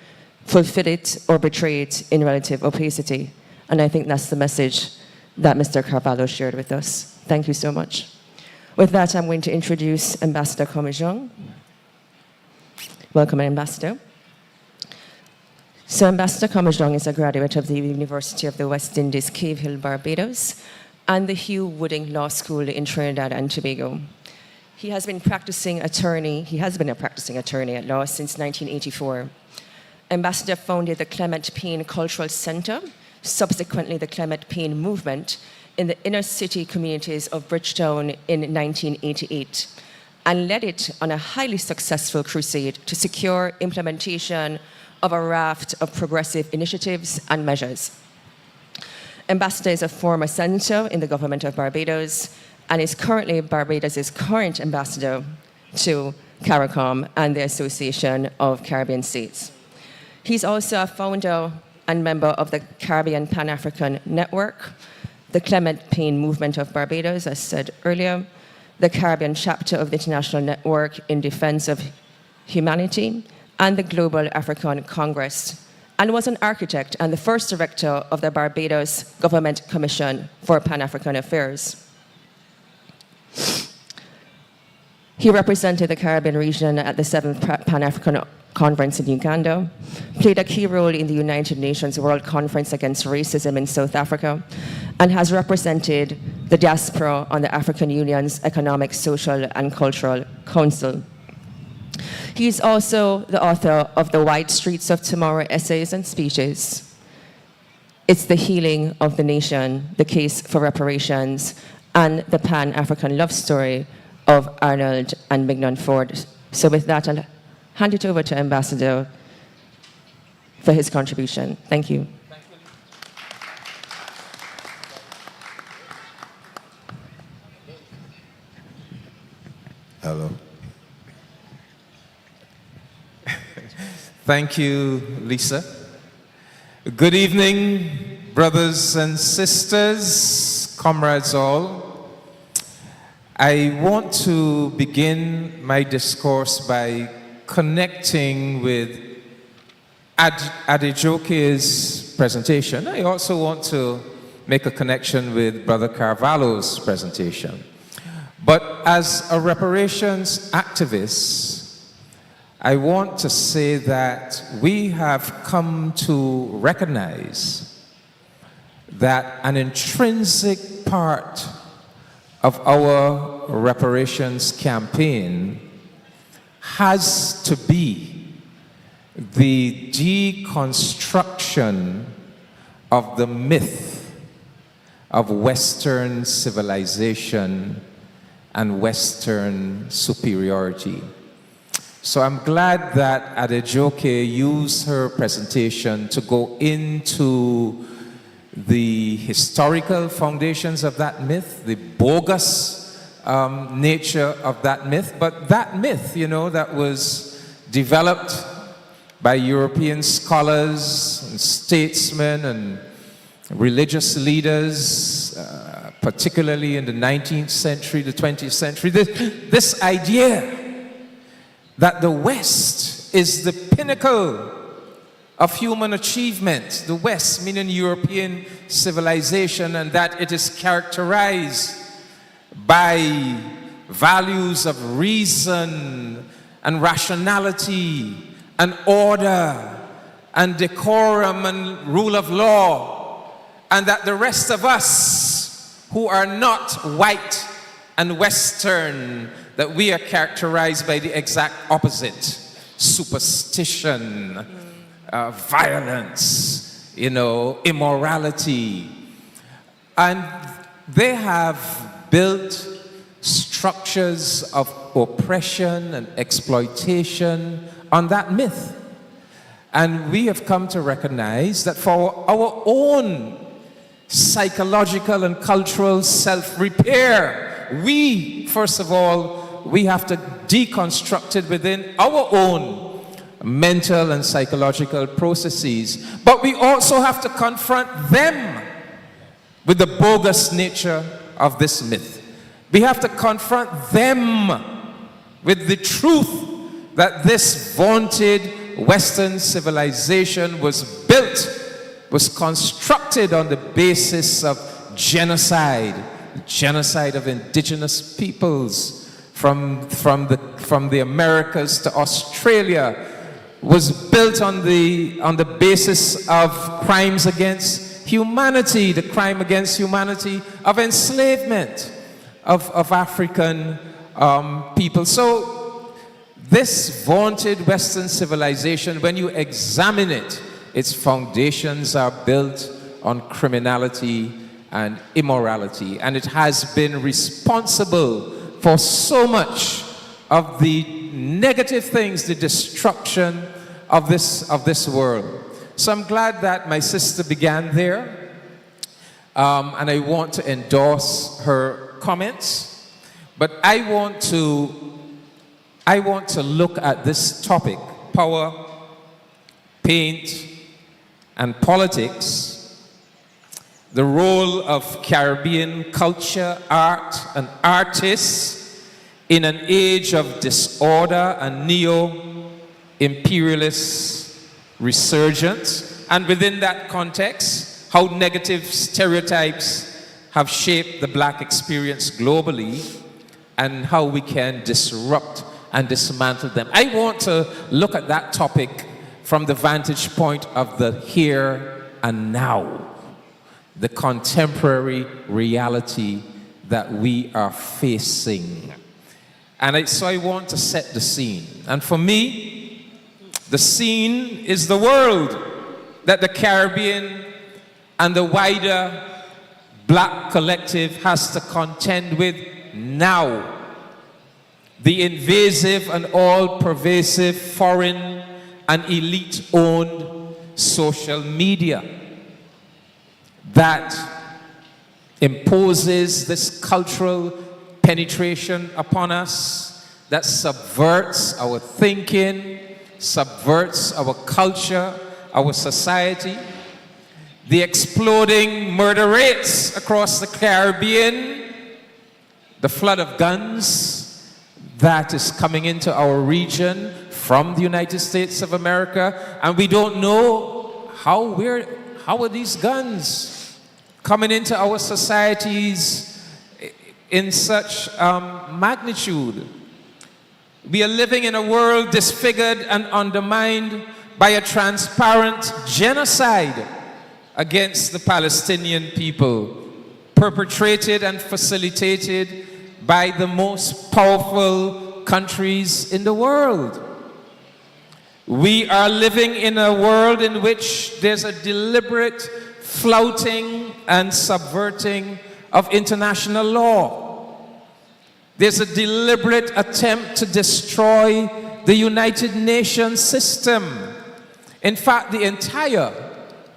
S1: fulfill it, or betray it in relative opacity. And I think that's the message that Mr. Carvalho shared with us. Thank you so much. With that, I'm going to introduce Ambassador Comijong. Welcome, Ambassador. So Ambassador Comijong is a graduate of the University of the West Indies, Cave Hill, Barbados, and the Hugh Wooding Law School in Trinidad and Tobago. He has been a practicing attorney at law since 1984. Ambassador founded the Clement Payne Cultural Center, subsequently the Clement Payne Movement, in the inner city communities of Bridgetown in 1988, and led it on a highly successful crusade to secure implementation of a raft of progressive initiatives and measures. Ambassador is a former senator in the government of Barbados and is currently Barbados' current ambassador to CARICOM and the Association of Caribbean States. He's also a founder and member of the Caribbean Pan-African Network, the Clement Payne Movement of Barbados, as said earlier, the Caribbean chapter of the International Network in Defense of Humanity, and the Global African Congress, and was an architect and the first director of the Barbados Government Commission for Pan-African Affairs. He represented the Caribbean region at the 7th Pan-African Conference in Uganda, played a key role in the United Nations World Conference Against Racism in South Africa, and has represented the diaspora on the African Union's Economic, Social, and Cultural Council. He is also the author of The White Streets of Tomorrow Essays and Speeches. It's the Healing of the Nation, The Case for Reparations, and the Pan-African Love Story of Arnold and Mignon Ford. So with that, I'll hand it over to Ambassador for his contribution. Thank you.
S8: Hello. Thank you, Lisa. Good evening, brothers and sisters, comrades all. I want to begin my discourse by connecting with Adejoke's presentation. I also want to make a connection with Brother Carvalho's presentation. But as a reparations activist, I want to say that we have come to recognize that an intrinsic part of our reparations campaign has to be the deconstruction of the myth of Western civilization and Western superiority. So I'm glad that Adejoke used her presentation to go into the historical foundations of that myth, the bogus nature of that myth. But that myth, you know, that was developed by European scholars and statesmen and religious leaders, particularly in the 19th century, the 20th century, this idea that the West is the pinnacle of human achievement, the West meaning European civilization, and that it is characterized by values of reason and rationality and order and decorum and rule of law, and that the rest of us who are not white and Western, that we are characterized by the exact opposite: superstition, violence, you know, immorality. And they have built structures of oppression and exploitation on that myth. And we have come to recognize that for our own psychological and cultural self-repair, we, first of all, we have to deconstruct it within our own mental and psychological processes. But we also have to confront them with the bogus nature of this myth. We have to confront them with the truth that this vaunted Western civilization was built, was constructed on the basis of genocide of indigenous peoples from the Americas to Australia, was built on the basis of crimes against humanity, the crime against humanity of enslavement of African people. So this vaunted Western civilization, when you examine it, its foundations are built on criminality and immorality, and it has been responsible for so much of the negative things, the destruction of this world. So I'm glad that my sister began there, and I want to endorse her comments. But I want to look at this topic: power, paint, and politics. The role of Caribbean culture, art, and artists in an age of disorder and neo-imperialist resurgence, and within that context, how negative stereotypes have shaped the Black experience globally, and how we can disrupt and dismantle them. I want to look at that topic from the vantage point of the here and now, the contemporary reality that we are facing. So I want to set the scene. And for me, the scene is the world that the Caribbean and the wider Black collective has to contend with now. The invasive and all-pervasive foreign and elite-owned social media that imposes this cultural penetration upon us, that subverts our thinking, subverts our culture, our society. The exploding murder rates across the Caribbean, the flood of guns that is coming into our region from the United States of America, and we don't know how are these guns coming into our societies in such magnitude. We are living in a world disfigured and undermined by a transparent genocide against the Palestinian people, perpetrated and facilitated by the most powerful countries in the world. We are living in a world in which there's a deliberate flouting and subverting of international law. There's a deliberate attempt to destroy the United Nations system. In fact, the entire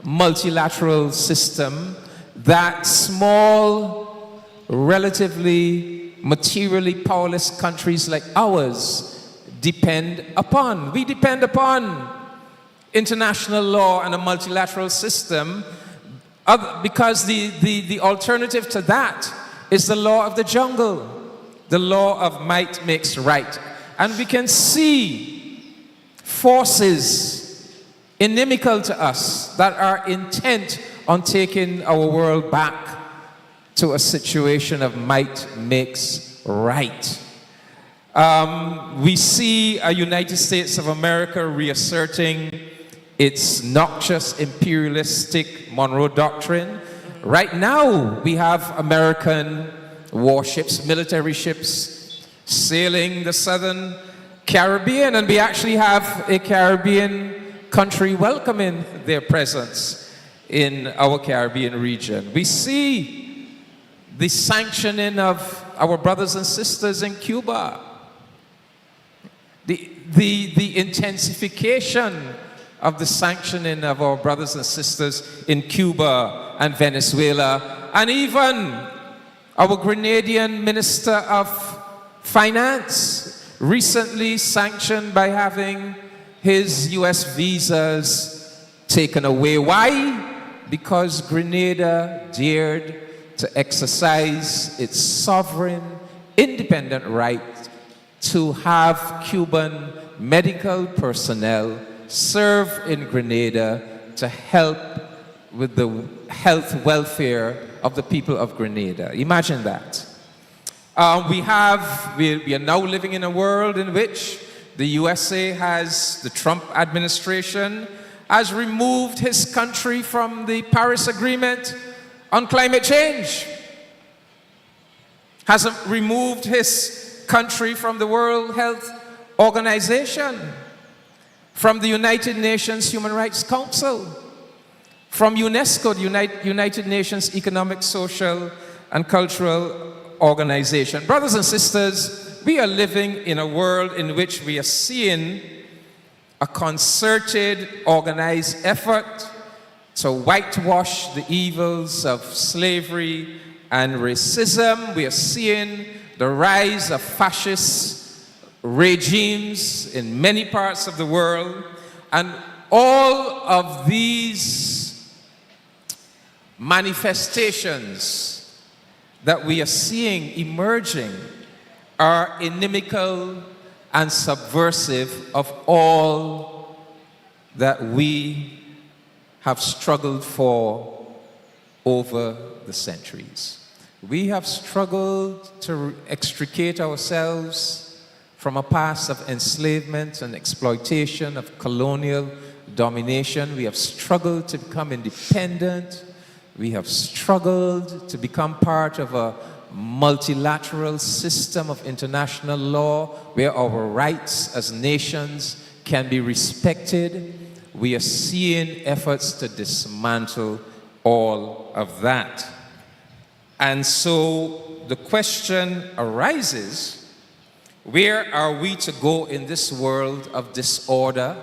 S8: multilateral system that small, relatively materially powerless countries like ours depend upon. We depend upon international law and a multilateral system because the alternative to that is the law of the jungle, the law of might makes right. And we can see forces inimical to us that are intent on taking our world back to a situation of might makes right. We see a United States of America reasserting its noxious imperialistic Monroe Doctrine. Right now, we have American warships, military ships, sailing the southern Caribbean, and we actually have a Caribbean country welcoming their presence in our Caribbean region. We see the sanctioning of our brothers and sisters in Cuba, the intensification of the sanctioning of our brothers and sisters in Cuba and Venezuela, and even our Grenadian Minister of Finance recently sanctioned by having his US visas taken away. Why? Because Grenada dared to exercise its sovereign, independent right to have Cuban medical personnel serve in Grenada to help with the health welfare of the people of Grenada. Imagine that. We are now living in a world in which the USA the Trump administration has removed his country from the Paris Agreement on climate change, has removed his country from the World Health Organization, from the United Nations Human Rights Council, from UNESCO, the United Nations Economic, Social, and Cultural Organization. Brothers and sisters, we are living in a world in which we are seeing a concerted, organized effort to whitewash the evils of slavery and racism. We are seeing the rise of fascist regimes in many parts of the world, and all of these manifestations that we are seeing emerging are inimical and subversive of all that we have struggled for over the centuries. We have struggled to extricate ourselves from a past of enslavement and exploitation, of colonial domination. We have struggled to become independent. We have struggled to become part of a multilateral system of international law where our rights as nations can be respected. We are seeing efforts to dismantle all of that. And so the question arises, where are we to go in this world of disorder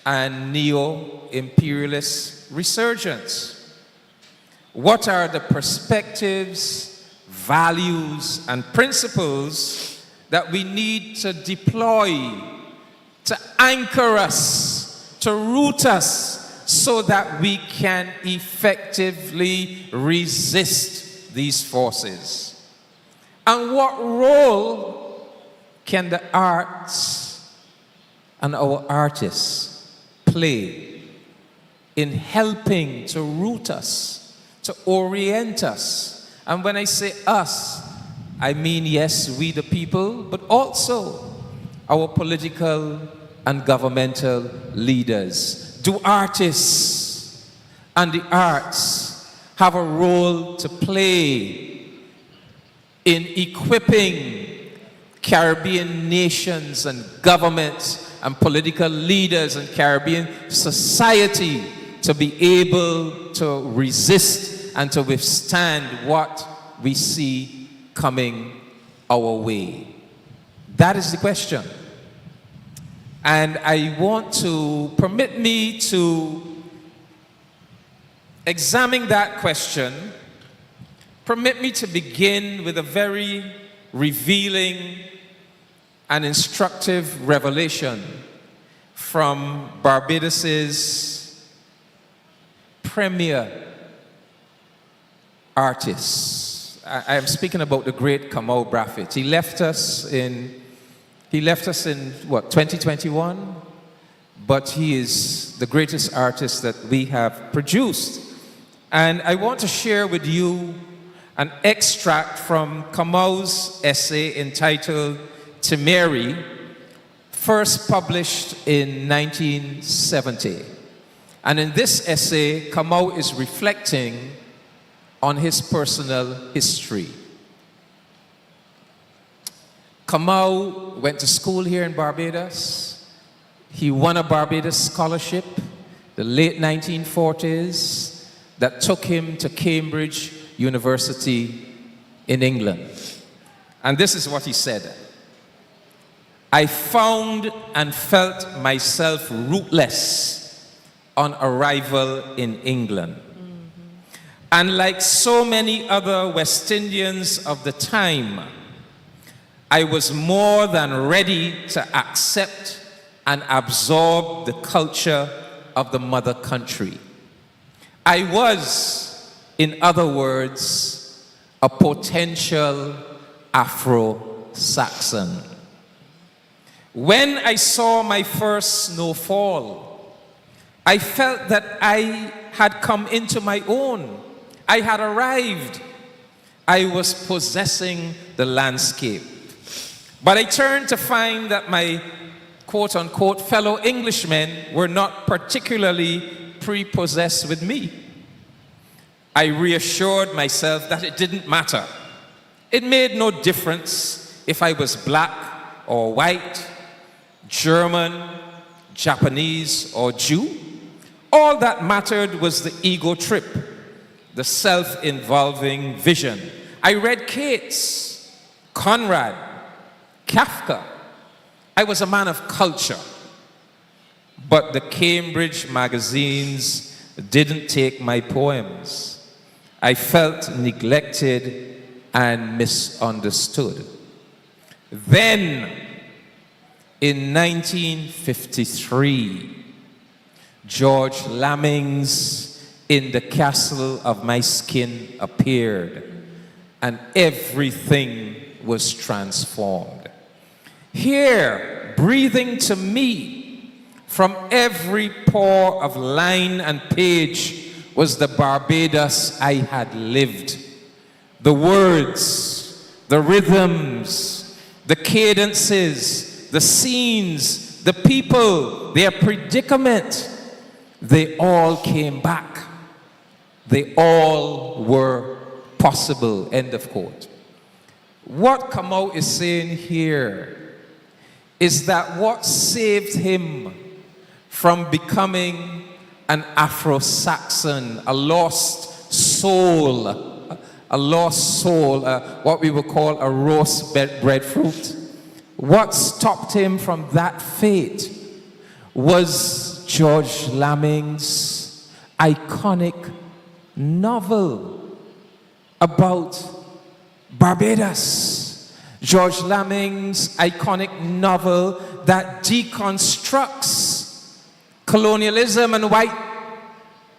S8: and neo-imperialist resurgence? What are the perspectives, values, and principles that we need to deploy to anchor us, to root us, so that we can effectively resist these forces? And what role can the arts and our artists play in helping to root us, to orient us? And when I say us, I mean, yes, we the people, but also our political and governmental leaders. Do artists and the arts have a role to play in equipping Caribbean nations and governments and political leaders and Caribbean society to be able to resist and to withstand what we see coming our way? That is the question. And I want to permit me to examine that question. Permit me to begin with a very revealing and instructive revelation from Barbados's premier artist. I am speaking about the great Kamau Brafitt. He left us in what, 2021? But he is the greatest artist that we have produced. And I want to share with you an extract from Kamau's essay entitled Timeri, first published in 1970. And in this essay, Kamau is reflecting on his personal history. Kamau went to school here in Barbados. He won a Barbados scholarship, the late 1940s, that took him to Cambridge University in England. And this is what he said: I found and felt myself rootless on arrival in England. And like so many other West Indians of the time, I was more than ready to accept and absorb the culture of the mother country. I was, in other words, a potential Afro-Saxon. When I saw my first snowfall, I felt that I had come into my own. I had arrived. I was possessing the landscape. But I turned to find that my quote-unquote fellow Englishmen were not particularly prepossessed with me. I reassured myself that it didn't matter. It made no difference if I was black or white, German, Japanese, or Jew. All that mattered was the ego trip, the self-involving vision. I read Keats, Conrad, Kafka. I was a man of culture. But the Cambridge magazines didn't take my poems. I felt neglected and misunderstood. Then, in 1953, George Lamming's In the Castle of My Skin appeared, and everything was transformed. Here, breathing to me from every pore of line and page was the Barbados I had lived. The words, the rhythms, the cadences, the scenes, the people, their predicament, they all came back. They all were possible, end of quote. What Kamau is saying here is that what saved him from becoming an Afro-Saxon, a lost soul, what we would call a roast breadfruit, what stopped him from that fate was George Lamming's iconic novel about Barbados. George Lamming's iconic novel that deconstructs colonialism and white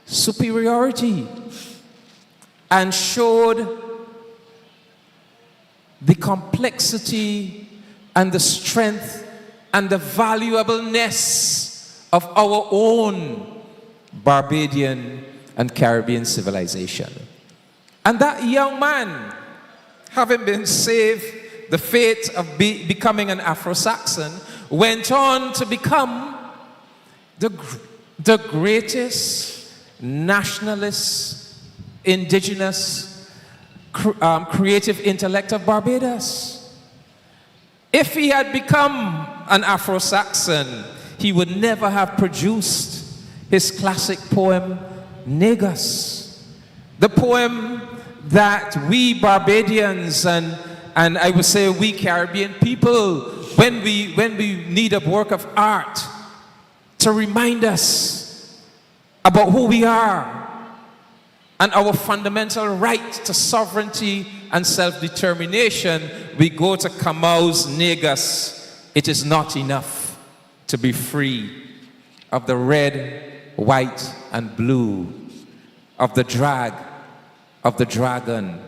S8: superiority and showed the complexity and the strength and the valuableness of our own Barbadian and Caribbean civilization. And that young man, having been saved the fate of becoming an Afro-Saxon, went on to become the greatest nationalist, indigenous, creative intellect of Barbados. If he had become an Afro-Saxon, he would never have produced his classic poem, Negus. The poem that we Barbadians and I would say we Caribbean people, when we need a work of art to remind us about who we are and our fundamental right to sovereignty and self-determination, we go to Kamau's Negus. It is not enough to be free of the red, white, and blue, of the drag, of the dragon.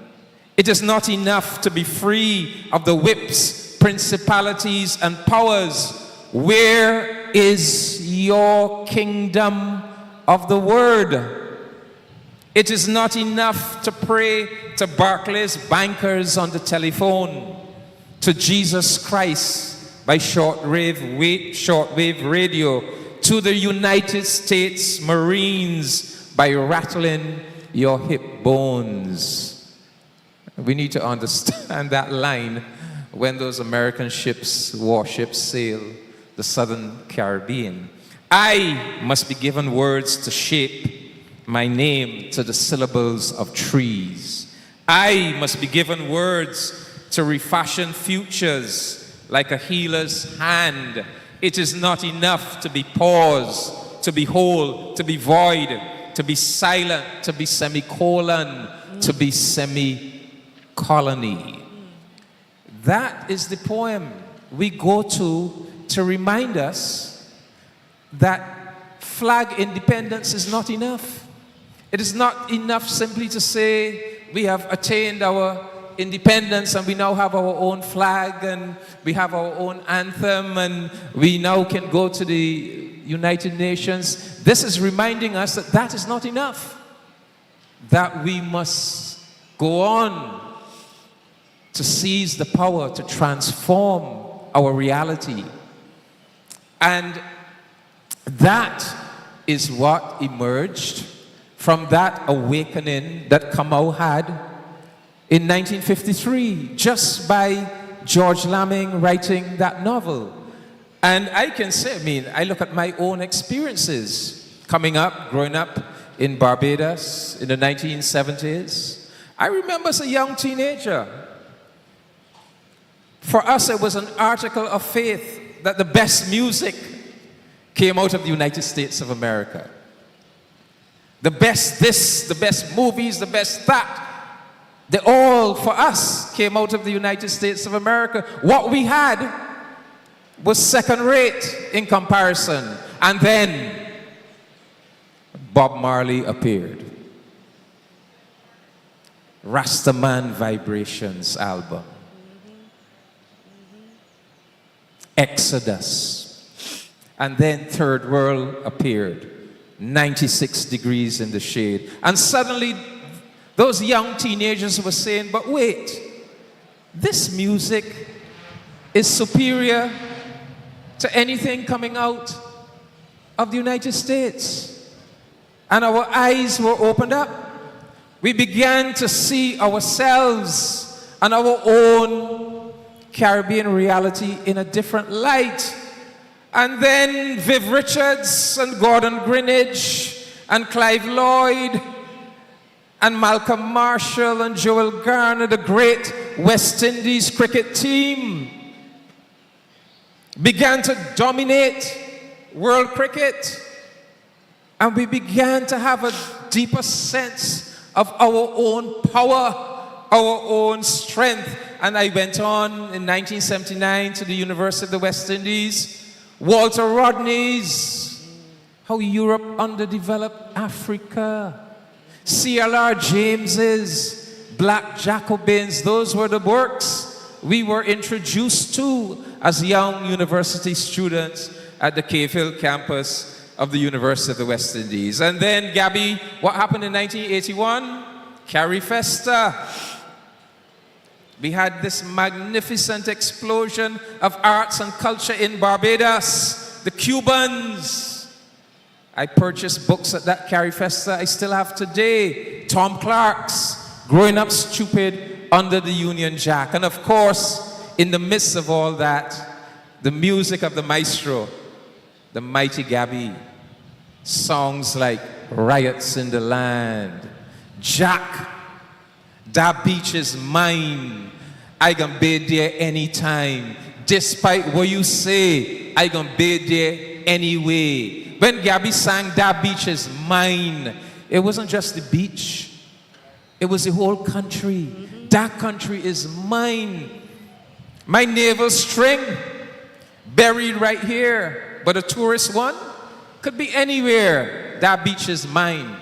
S8: It is not enough to be free of the whips, principalities, and powers. Where is your kingdom of the word? It is not enough to pray to Barclays bankers on the telephone, to Jesus Christ by shortwave radio, to the United States Marines by rattling your hip bones. We need to understand that line when those American warships sail the southern Caribbean. I must be given words to shape my name to the syllables of trees. I must be given words to refashion futures like a healer's hand. It is not enough to be pause, to be whole, to be void, to be silent, to be semicolon, to be semi-colony. That is the poem we go to remind us that flag independence is not enough. It is not enough simply to say we have attained our independence and we now have our own flag and we have our own anthem and we now can go to the United Nations. This is reminding us that that is not enough, that we must go on to seize the power to transform our reality. And that is what emerged from that awakening that Kamau had in 1953, just by George Lamming writing that novel. And I can say, I look at my own experiences growing up in Barbados in the 1970s. I remember as a young teenager, for us it was an article of faith that the best music came out of the United States of America. The best this, the best movies, the best that, they all, for us, came out of the United States of America. What we had was second rate in comparison. And then Bob Marley appeared. Rastaman Vibrations album. Exodus. And then Third World appeared. 96 degrees in the shade. And suddenly those young teenagers were saying, but wait, this music is superior to anything coming out of the United States. And our eyes were opened up. We began to see ourselves and our own Caribbean reality in a different light. And then Viv Richards and Gordon Greenidge and Clive Lloyd and Malcolm Marshall and Joel Garner, the great West Indies cricket team, began to dominate world cricket. And we began to have a deeper sense of our own power, our own strength. And I went on in 1979 to the University of the West Indies. Walter Rodney's How Europe Underdeveloped Africa. C.L.R. James's Black Jacobins. Those were the works we were introduced to as young university students at the Cave Hill campus of the University of the West Indies. And then, Gabby, what happened in 1981? Carrie Festa. We had this magnificent explosion of arts and culture in Barbados. The Cubans. I purchased books at that Carrie Festa I still have today. Tom Clark's Growing Up Stupid Under the Union Jack. And of course, in the midst of all that, the music of the maestro, the mighty Gabby. Songs like Riots in the Land, Jack, That Beach is Mine, I can be there anytime, despite what you say, I can be there anyway. When Gabby sang That Beach is Mine, it wasn't just the beach, it was the whole country. That country is mine. My navel string, buried right here, but a tourist one could be anywhere. That beach is mine.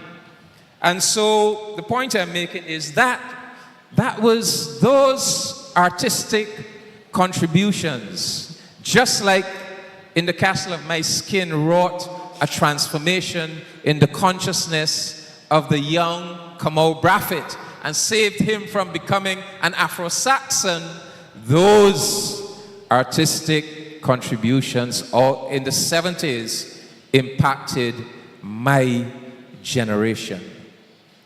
S8: And so the point I'm making is that was those artistic contributions, just like in the Castle of My Skin, wrought a transformation in the consciousness of the young Kamau Brafitt and saved him from becoming an Afro-Saxon. Those artistic contributions all in the 70s impacted my generation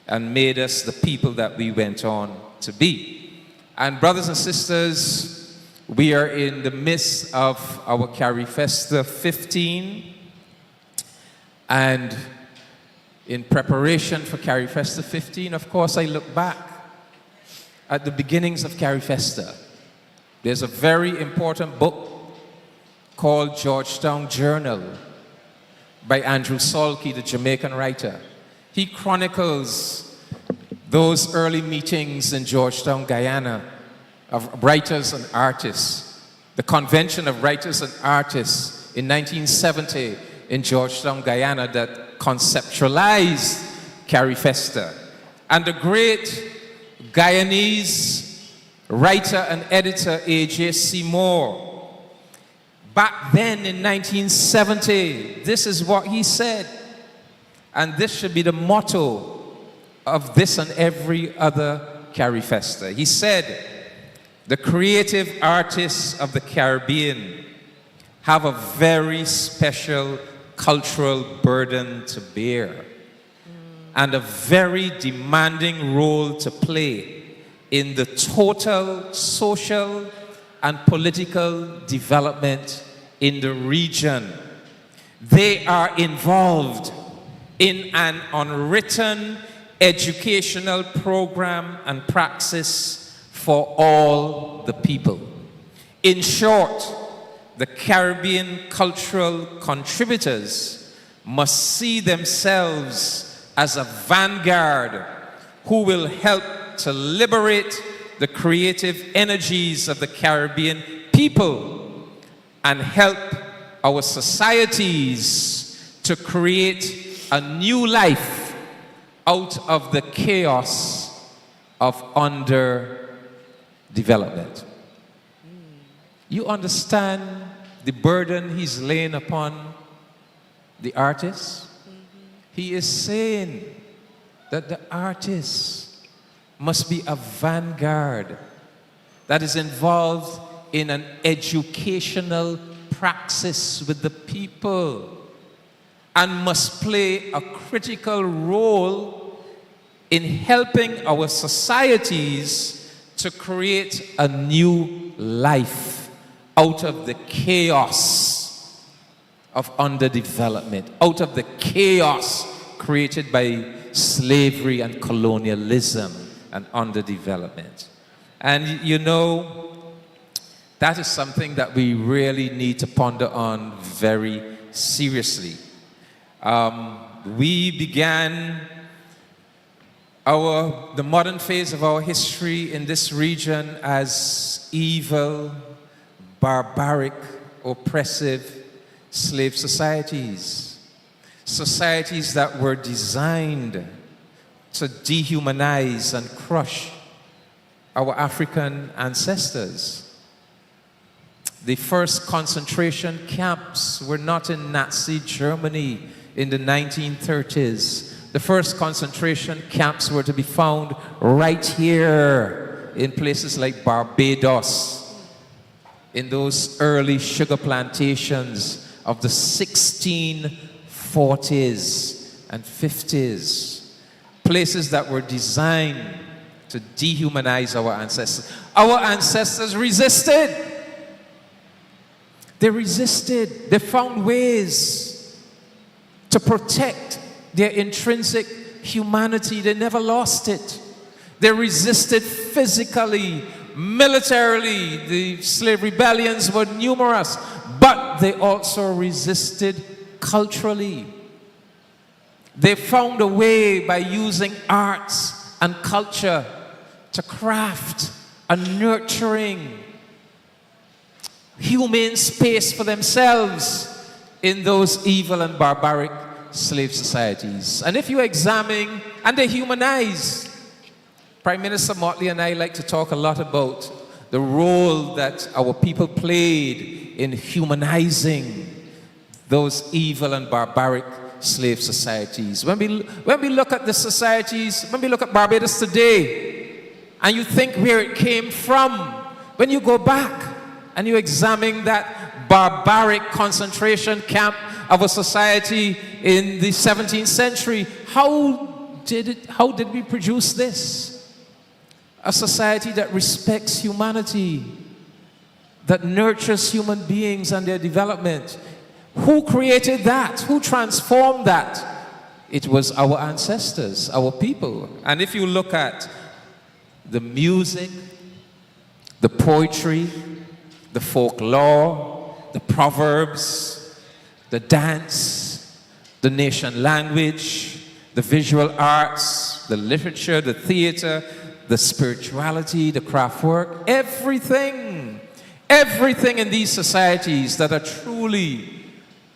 S8: and made us the people that we went on to be. And brothers and sisters, we are in the midst of our Carrie Festa 15, and in preparation for Carrie Festa 15, of course, I look back at the beginnings of Carrie Festa. There's a very important book called Georgetown Journal by Andrew Salke, the Jamaican writer. He chronicles those early meetings in Georgetown, Guyana, of writers and artists. The Convention of Writers and Artists in 1970 in Georgetown, Guyana, that conceptualized Carrie Festa. And the great Guyanese writer and editor A.J. Seymour, back then in 1970, this is what he said. And this should be the motto of this and every other Carrie Festa. He said, the creative artists of the Caribbean have a very special cultural burden to bear and a very demanding role to play in the total social and political development in the region. They are involved in an unwritten educational program and praxis for all the people. In short, the Caribbean cultural contributors must see themselves as a vanguard who will help to liberate the creative energies of the Caribbean people and help our societies to create a new life out of the chaos of underdevelopment. You understand the burden he's laying upon the artist? He is saying that the artist must be a vanguard that is involved in an educational praxis with the people and must play a critical role in helping our societies to create a new life out of the chaos of underdevelopment, out of the chaos created by slavery and colonialism and underdevelopment. And you know, that is something that we really need to ponder on very seriously. We began the modern phase of our history in this region as evil, barbaric, oppressive slave societies. Societies that were designed to dehumanize and crush our African ancestors. The first concentration camps were not in Nazi Germany in the 1930s. The first concentration camps were to be found right here in places like Barbados, in those early sugar plantations of the 1640s and 50s. Places that were designed to dehumanize our ancestors. Our ancestors resisted. They resisted. They found ways to protect their intrinsic humanity. They never lost it. They resisted physically, militarily. The slave rebellions were numerous, but they also resisted culturally. They found a way by using arts and culture to craft a nurturing, humane space for themselves in those evil and barbaric slave societies. And if you examine, and they humanize. Prime Minister Motley and I like to talk a lot about the role that our people played in humanizing those evil and barbaric slave societies. When we look at the societies, when we look at Barbados today, and you think where it came from, when you go back and you examine that barbaric concentration camp of a society in the 17th century, how did we produce this? A society that respects humanity, that nurtures human beings and their development. Who created that? Who transformed that? It was our ancestors, our people. And if you look at the music, the poetry, the folklore, the proverbs, the dance, the nation language, the visual arts, the literature, the theater, the spirituality, the craft work, everything in these societies that are truly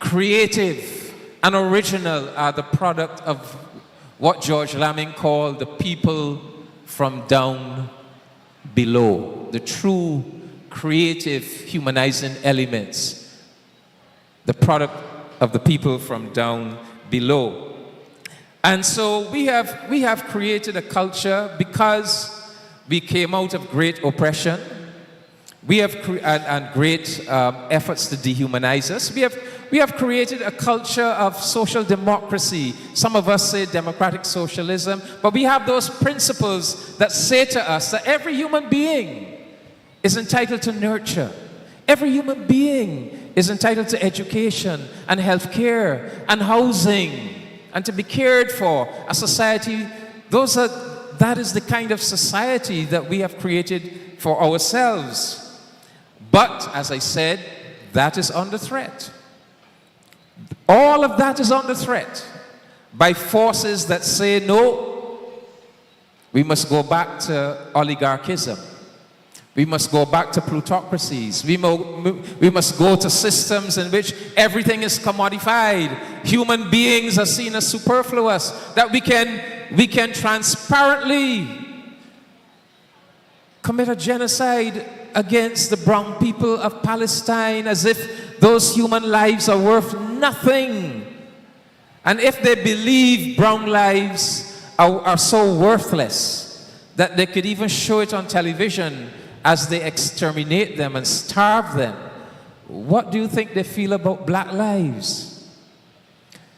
S8: creative and original are the product of what George Lamming called the people from down below, the true creative humanizing elements, the product of the people from down below. And so we have created a culture because we came out of great oppression. We have and great efforts to dehumanize us. We have created a culture of social democracy. Some of us say democratic socialism, but we have those principles that say to us that every human being is entitled to nurture. Every human being is entitled to education and health care and housing and to be cared for. A society, that is the kind of society that we have created for ourselves. But, as I said, that is under threat. All of that is under threat by forces that say, no, we must go back to oligarchism. We must go back to plutocracies. We must go to systems in which everything is commodified. Human beings are seen as superfluous, that we can transparently commit a genocide against the brown people of Palestine as if those human lives are worth nothing. And if they believe brown lives are so worthless that they could even show it on television as they exterminate them and starve them, what do you think they feel about black lives?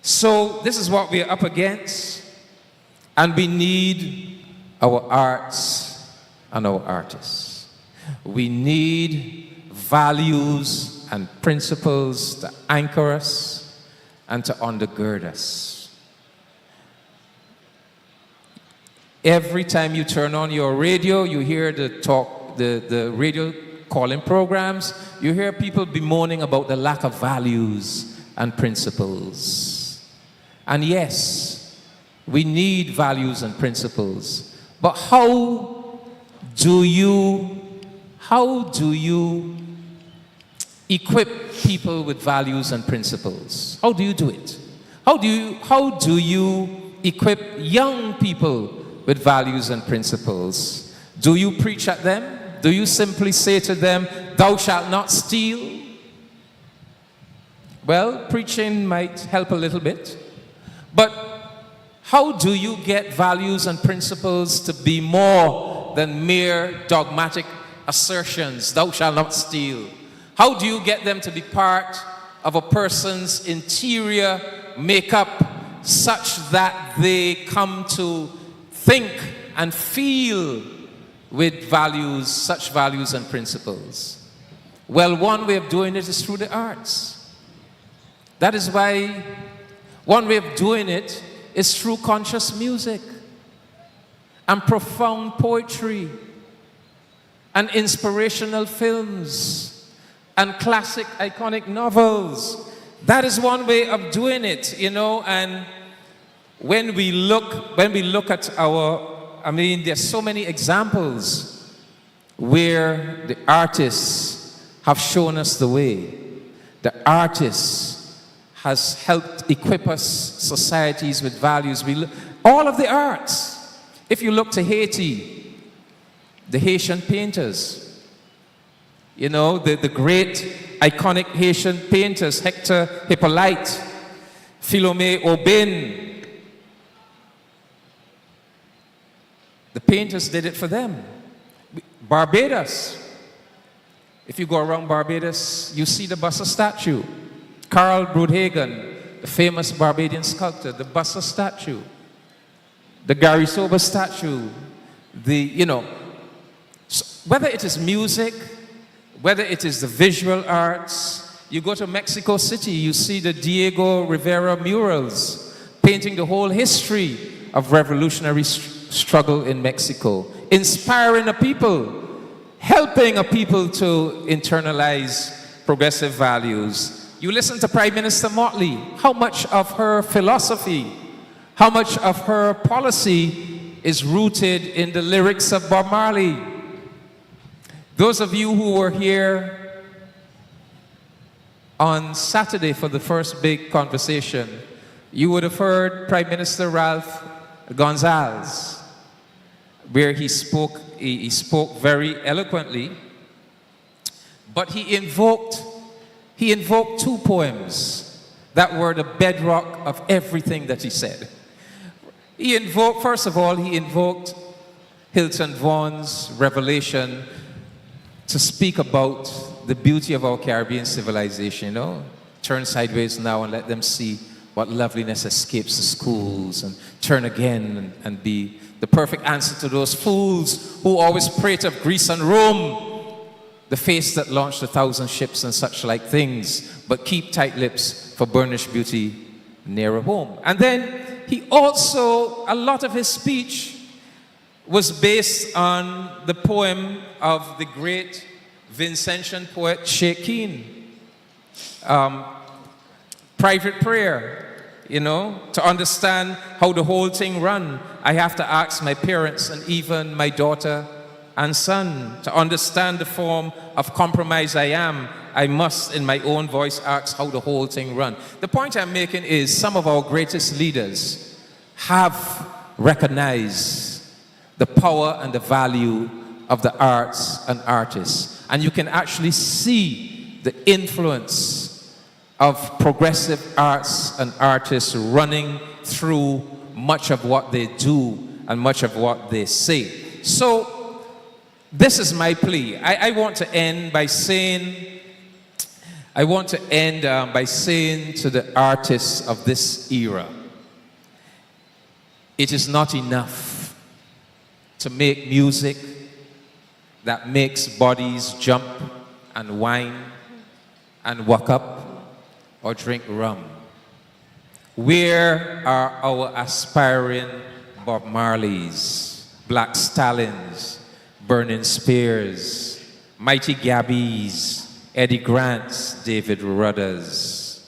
S8: So this is what we're up against. And we need our arts and our artists. We need values and principles to anchor us and to undergird us. Every time you turn on your radio, you hear the radio calling programs, you hear people bemoaning about the lack of values and principles. And yes, we need values and principles. But how do you equip people with values and principles? How do you do it? How do you equip young people with values and principles? Do you preach at them? Do you simply say to them, "Thou shalt not steal"? Well, preaching might help a little bit. But how do you get values and principles to be more than mere dogmatic assertions, "Thou shalt not steal"? How do you get them to be part of a person's interior makeup such that they come to think and feel with values, such values and principles? Well, one way of doing it is through the arts. That is why one way of doing it is through conscious music and profound poetry and inspirational films and classic iconic novels. That is one way of doing it, you know. And when we look at there's so many examples where the artists have shown us the way. The artists has helped equip us, societies, with values. All of the arts. If you look to Haiti, the Haitian painters, you know, the great iconic Haitian painters, Hector Hippolyte, Philomé Aubin, the painters did it for them. Barbados, if you go around Barbados, you see the Buster statue. Karl Broodhagen, the famous Barbadian sculptor, the Buster statue, the Gary Sober statue, whether it is music, whether it is the visual arts. You go to Mexico City, you see the Diego Rivera murals, painting the whole history of revolutionary struggle in Mexico, inspiring a people, helping a people to internalize progressive values. You listen to Prime Minister Motley, how much of her philosophy, how much of her policy is rooted in the lyrics of Bob Marley. Those of you who were here on Saturday for the first big conversation, you would have heard Prime Minister Ralph Gonzalez, where he spoke very eloquently, but he invoked two poems that were the bedrock of everything that he said. First of all, he invoked Hilton Vaughn's Revelation to speak about the beauty of our Caribbean civilization, you know. Turn sideways now and let them see what loveliness escapes the schools, and turn again and be the perfect answer to those fools who always prate of Greece and Rome, the face that launched 1,000 ships and such like things, but keep tight lips for burnished beauty nearer home. And then he also, a lot of his speech was based on the poem of the great Vincentian poet Sheikh Keane, Private Prayer. You know, to understand how the whole thing run, I have to ask my parents and even my daughter and son. To understand the form of compromise I must in my own voice ask how the whole thing run. The point I'm making is some of our greatest leaders have recognized the power and the value of the arts and artists. And you can actually see the influence of progressive arts and artists running through much of what they do and much of what they say. So this is my plea. I want to end by saying to the artists of this era, it is not enough to make music that makes bodies jump and whine and walk up or drink rum. Where are our aspiring Bob Marleys, Black Stallions, Burning Spears, Mighty Gabbys, Eddie Grants, David Rudders?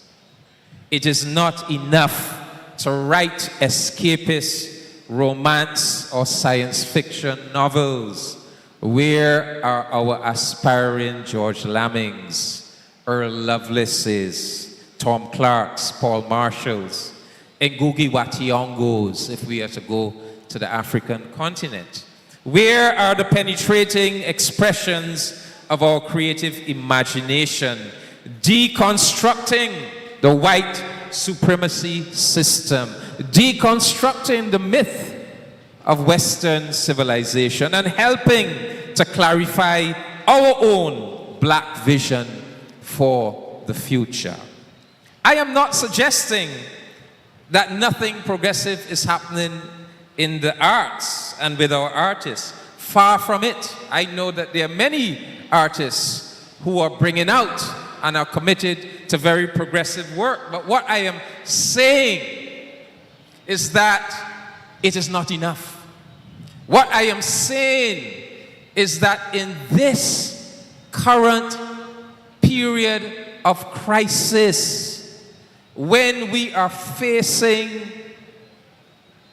S8: It is not enough to write escapist romance or science fiction novels. Where are our aspiring George Lammings, Earl Lovelaces, Tom Clarks, Paul Marshalls, Ngugi wa Thiongos, if we are to go to the African continent? Where are the penetrating expressions of our creative imagination, deconstructing the white supremacy system, deconstructing the myth of Western civilization, and helping to clarify our own black vision for the future? I am not suggesting that nothing progressive is happening in the arts and with our artists. Far from it. I know that there are many artists who are bringing out and are committed to very progressive work. But what I am saying is that it is not enough. What I am saying is that in this current period of crisis, when we are facing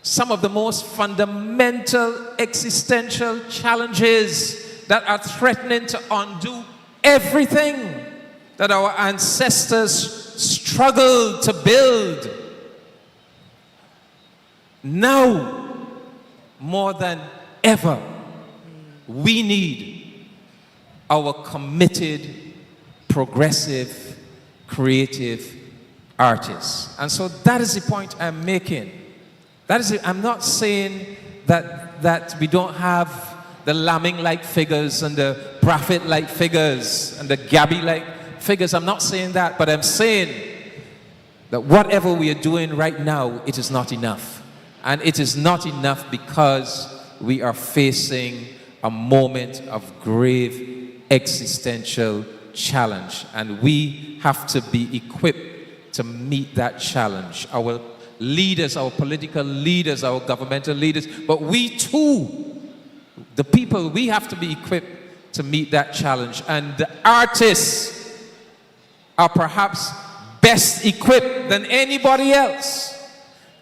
S8: some of the most fundamental existential challenges that are threatening to undo everything that our ancestors struggled to build, now more than ever, we need our committed, progressive, creative artists. And so that is the point I'm making. That is it. I'm not saying that we don't have the Lamming-like figures and the Prophet-like figures and the Gabby-like figures. I'm not saying that, but I'm saying that whatever we are doing right now, it is not enough. And it is not enough because we are facing a moment of grave existential challenge. And we have to be equipped to meet that challenge. Our leaders, our political leaders, our governmental leaders, but we too, the people, we have to be equipped to meet that challenge. And the artists are perhaps best equipped than anybody else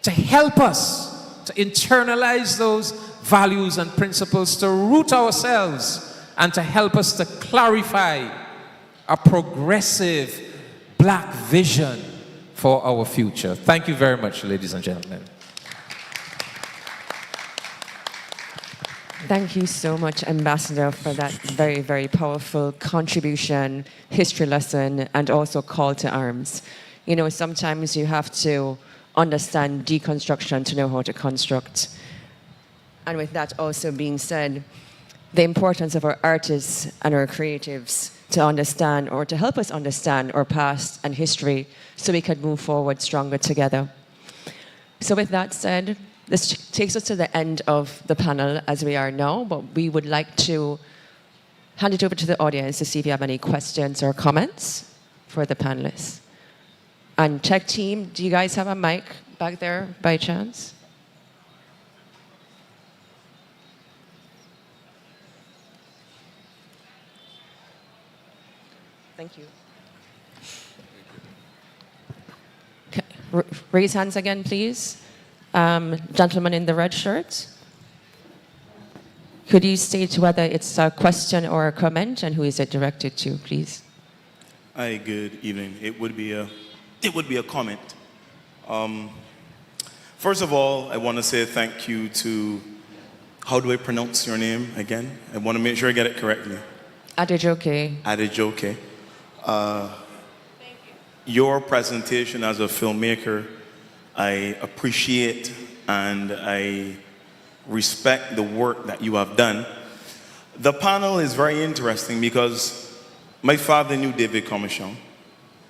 S8: to help us to internalize those values and principles, to root ourselves, and to help us to clarify a progressive black vision for our future. Thank you very much, ladies and gentlemen.
S1: Thank you so much, Ambassador, for that very, very powerful contribution, history lesson, and also call to arms. You know, sometimes you have to understand deconstruction to know how to construct. And with that also being said, the importance of our artists and our creatives to understand or to help us understand our past and history so we can move forward stronger together. So with that said, this takes us to the end of the panel as we are now, but we would like to hand it over to the audience to see if you have any questions or comments for the panelists. And tech team, do you guys have a mic back there by chance? Thank you. Okay. Raise hands again, please. Gentleman in the red shirt. Could you state whether it's a question or a comment and who is it directed to, please?
S9: Hi, good evening. It would be a comment. First of all, I want to say thank you to, how do I pronounce your name again? I want to make sure I get it correctly.
S1: Adejoke.
S9: Adejoke. Your presentation as a filmmaker, I appreciate and I respect the work that you have done. The panel is very interesting because my father knew David Commichon,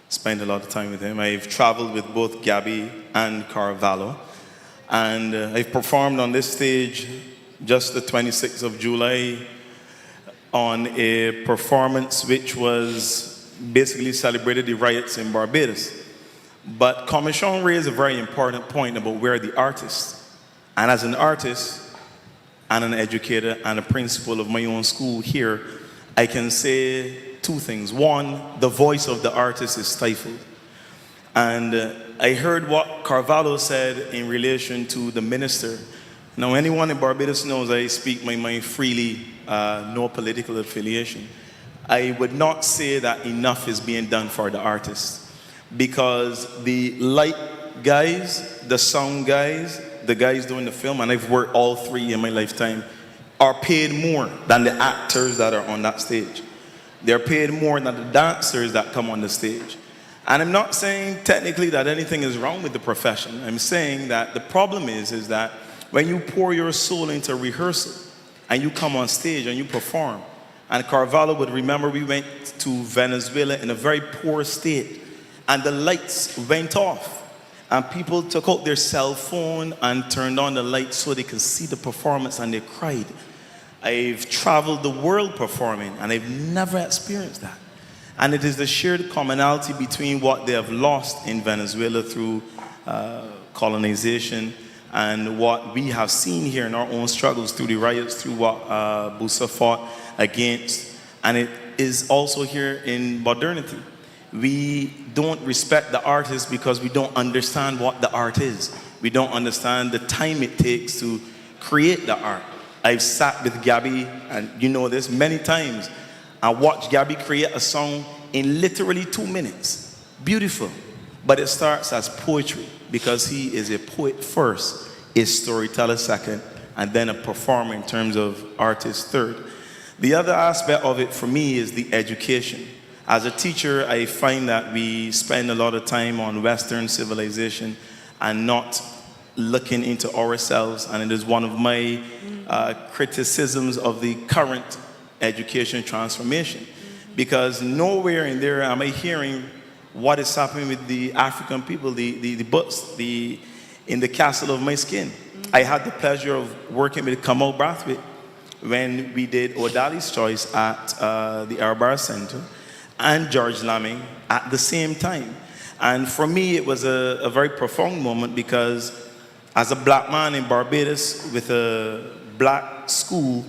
S9: spent a lot of time with him. I've traveled with both Gabby and Carvalho. And I've performed on this stage just the 26th of July on a performance which was basically celebrated the riots in Barbados. But Commission raised a very important point about where the artist, and as an artist and an educator and a principal of my own school here, I can say two things. One, the voice of the artist is stifled. And I heard what Carvalho said in relation to the minister. Now, anyone in Barbados knows I speak my mind freely, no political affiliation. I would not say that enough is being done for the artists, because the light guys, the sound guys, the guys doing the film, and I've worked all three in my lifetime, are paid more than the actors that are on that stage. They're paid more than the dancers that come on the stage. And I'm not saying technically that anything is wrong with the profession. I'm saying that the problem is that when you pour your soul into rehearsal and you come on stage and you perform, and Carvalho would remember we went to Venezuela in a very poor state, and the lights went off, and people took out their cell phone and turned on the lights so they could see the performance, and they cried. I've traveled the world performing, and I've never experienced that. And it is the shared commonality between what they have lost in Venezuela through colonization and what we have seen here in our own struggles through the riots, through what Busa fought against. And it is also here in modernity. We don't respect the artist because we don't understand what the art is. We don't understand the time it takes to create the art. I've sat with Gabby, and you know this, many times. I watched Gabby create a song in literally 2 minutes. Beautiful. But it starts as poetry because he is a poet first, a storyteller second, and then a performer in terms of artist third. The other aspect of it for me is the education. As a teacher, I find that we spend a lot of time on Western civilization and not looking into ourselves, and it is one of my criticisms of the current education transformation, because nowhere in there am I hearing what is happening with the African people, the books, in the castle of my skin. I had the pleasure of working with Kamal Brathwaite when we did O'Dali's Choice at the Arbar Center and George Lamming at the same time. And for me, it was a very profound moment, because as a black man in Barbados with a black school,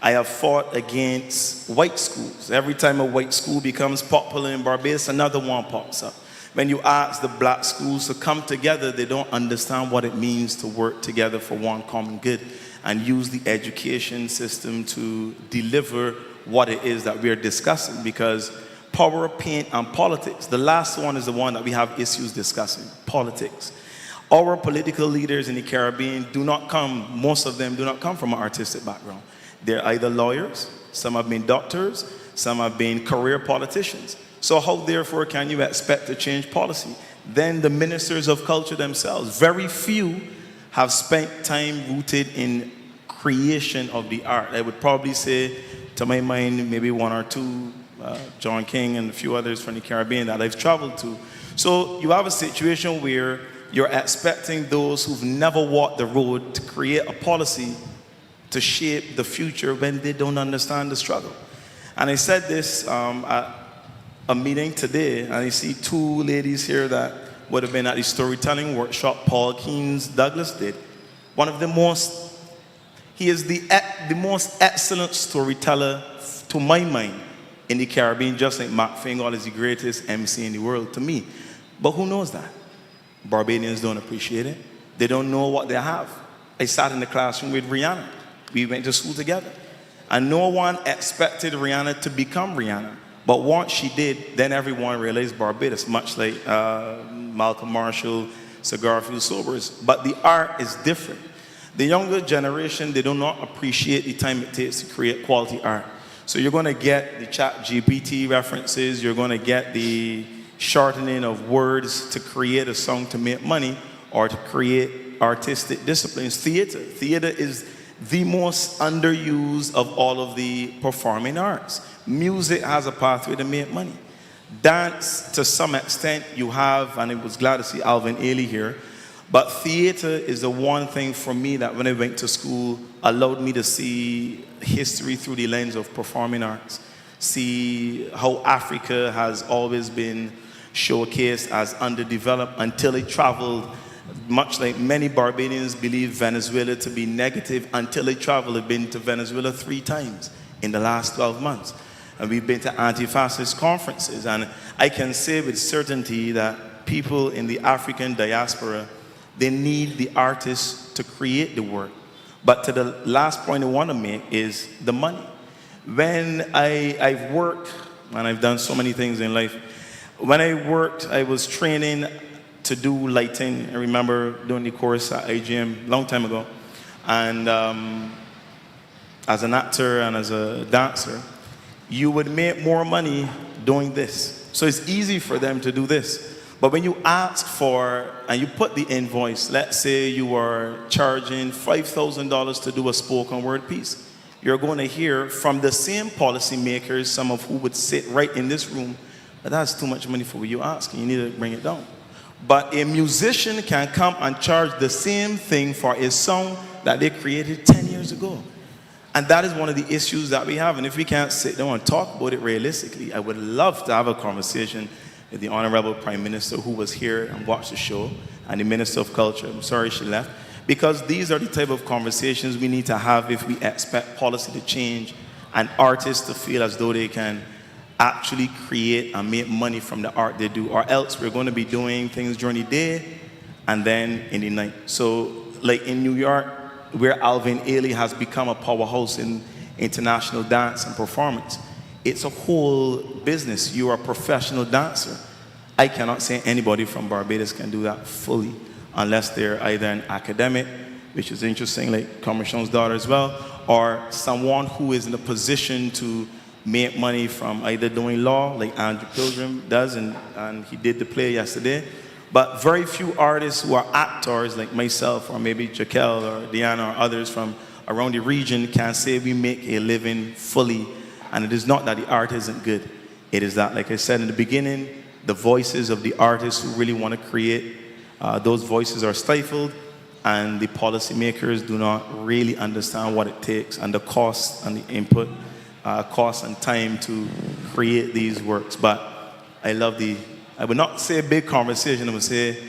S9: I have fought against white schools. Every time a white school becomes popular in Barbados, another one pops up. When you ask the black schools to come together, they don't understand what it means to work together for one common good and use the education system to deliver what it is that we're discussing. Because power, paint, and politics, the last one is the one that we have issues discussing, politics. Our political leaders in the Caribbean most of them do not come from an artistic background. They're either lawyers, some have been doctors, some have been career politicians. So how, therefore, can you expect to change policy? Then the ministers of culture themselves, very few have spent time rooted in creation of the art. I would probably say, to my mind, maybe one or two, John King and a few others from the Caribbean that I've traveled to. So you have a situation where you're expecting those who've never walked the road to create a policy to shape the future when they don't understand the struggle. And I said this at a meeting today, and I see two ladies here that would have been at the storytelling workshop Paul Keynes Douglas did. One of the most, he is the most excellent storyteller to my mind in the Caribbean, just like Mark Fingal is the greatest MC in the world to me. But who knows that? Barbadians don't appreciate it. They don't know what they have. I sat in the classroom with Rihanna. We went to school together. And no one expected Rihanna to become Rihanna. But once she did, then everyone realized Barbados, much like Malcolm Marshall, Sir Garfield Sobers. But the art is different. The younger generation, they do not appreciate the time it takes to create quality art. So you're going to get the ChatGPT references, you're going to get the shortening of words to create a song to make money or to create artistic disciplines. Theater is the most underused of all of the performing arts. Music has a pathway to make money. Dance, to some extent, you have, and I was glad to see Alvin Ailey here, But theater is the one thing for me that when I went to school allowed me to see history through the lens of performing arts, see how Africa has always been showcased as underdeveloped until it traveled, much like many Barbadians believe Venezuela to be negative, until it traveled. I've been to Venezuela 3 times in the last 12 months. And we've been to anti-fascist conferences. And I can say with certainty that people in the African diaspora, they need the artists to create the work. But to the last point I want to make is the money. When I've worked, and I've done so many things in life, when I worked, I was training to do lighting. I remember doing the course at IGM a long time ago. And as an actor and as a dancer, you would make more money doing this. So it's easy for them to do this. But when you ask for, and you put the invoice, let's say you are charging $5,000 to do a spoken word piece, you're going to hear from the same policymakers, some of who would sit right in this room, but that's too much money for what you ask, and you need to bring it down. But a musician can come and charge the same thing for a song that they created 10 years ago. And that is one of the issues that we have. And if we can't sit down and talk about it realistically, I would love to have a conversation with the Honorable Prime Minister who was here and watched the show, and the Minister of Culture. I'm sorry she left. Because these are the type of conversations we need to have if we expect policy to change and artists to feel as though they can actually create and make money from the art they do, or else we're going to be doing things during the day and then in the night. So like in New York, where Alvin Ailey has become a powerhouse in international dance and performance, it's a whole business. You are a professional dancer. I cannot say anybody from Barbados can do that fully unless they're either an academic, which is interesting, like Commission's daughter as well, or someone who is in a position to make money from either doing law, like Andrew Pilgrim does, and he did the play yesterday. But very few artists who are actors, like myself, or maybe Jaquel or Deanna or others from around the region, can say we make a living fully. And it is not that the art isn't good. It is that, like I said in the beginning, the voices of the artists who really want to create, those voices are stifled, and the policymakers do not really understand what it takes and the cost and the input, cost and time to create these works. But I would not say big conversation, I would say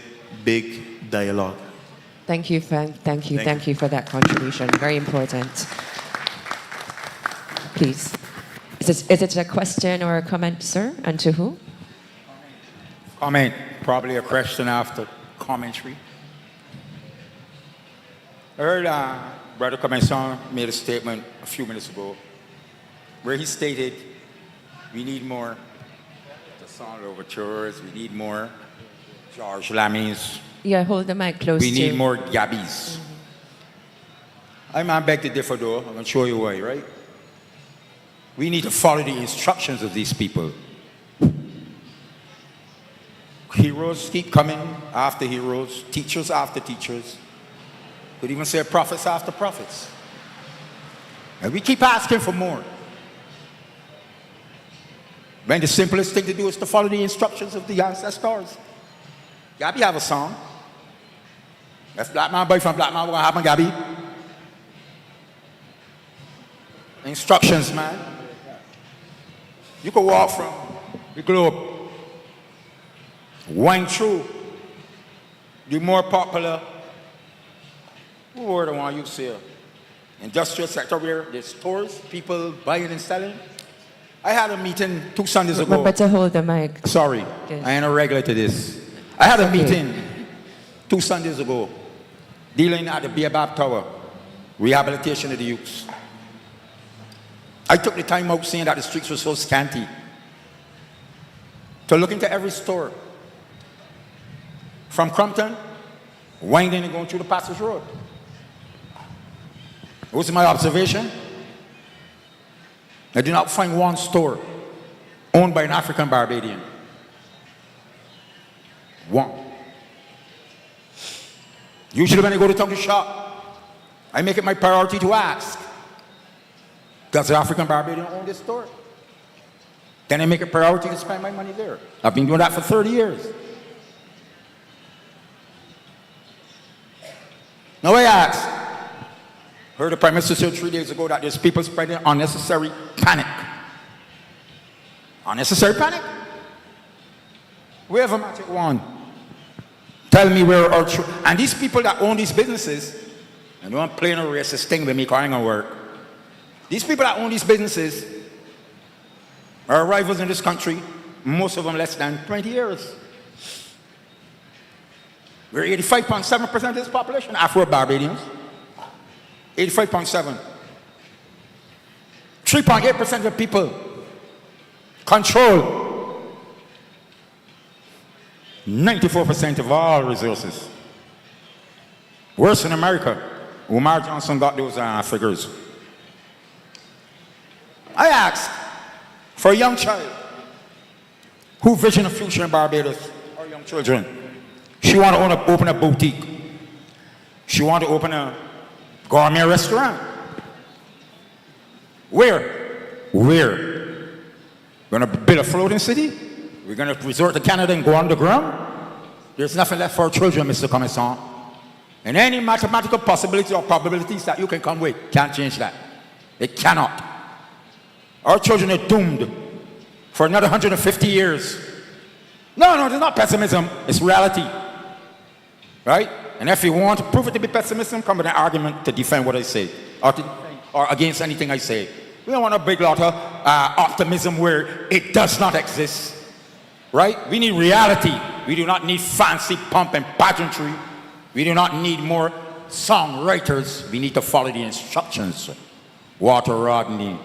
S9: big dialogue.
S1: Thank you, Frank. Thank you for that contribution. Very important. Please. Is it a question or a comment, sir? And to who?
S10: Comment. Probably a question after commentary. I heard Brother Commission made a statement a few minutes ago where he stated we need more Tasson overtures, we need more George Lammies.
S1: Yeah, hold the mic close.
S10: We need more Gabbies. I beg to differ though. I'm going to show you why, right? We need to follow the instructions of these people. Heroes keep coming after heroes, teachers after teachers. Could even say prophets after prophets. And we keep asking for more. When the simplest thing to do is to follow the instructions of the ancestors. Gabby have a song. That's black man boy from black man, what happened, Gabby? Instructions, man. You can walk from the globe, wind through the more popular, what word I want to use here? Industrial sector where there's stores, people buying and selling. I had a meeting 2 Sundays ago.
S1: Remember to hold the mic.
S10: Sorry,
S1: Yes.
S10: I ain't a regular to this. I had a meeting 2 Sundays ago dealing at the Baobab Tower, rehabilitation of the youths. I took the time out seeing that the streets were so scanty to look into every store. From Crumpton, winding and going through the Passage Road. What's my observation? I did not find one store owned by an African Barbadian. One. Usually when I go to town to shop, I make it my priority to ask, does the African Barbadian own this store? Then I make it a priority to spend my money there. I've been doing that for 30 years. Now I ask, heard the Prime Minister say 3 days ago that there's people spreading unnecessary panic. Unnecessary panic? Wherever Magic one. Tell me where our and these people that own these businesses, and don't play no racist thing with me because I ain't gonna work. These people that own these businesses are arrivals in this country, most of them less than 20 years. We're 85.7% of this population, Afro-Barbadians. 85.7. 3.8% of people control 94% of all resources. Worse in America. Umar Johnson got those figures. I asked for a young child who vision a future in Barbados, or young children. She want to open a boutique. She want to open a gourmet restaurant. Where? We're going to build a floating city? We're going to resort to Canada and go underground? There's nothing left for our children, Mr. Commissaire. And any mathematical possibility or probabilities that you can come with can't change that. It cannot. Our children are doomed for another 150 years. No, it's not pessimism. It's reality. Right? And if you want to prove it to be pessimism, come with an argument to defend what I say. Or against anything I say. We don't want a big lot of optimism where it does not exist. Right? We need reality. We do not need fancy pomp and pageantry. We do not need more songwriters. We need to follow the instructions. Walter Rodney,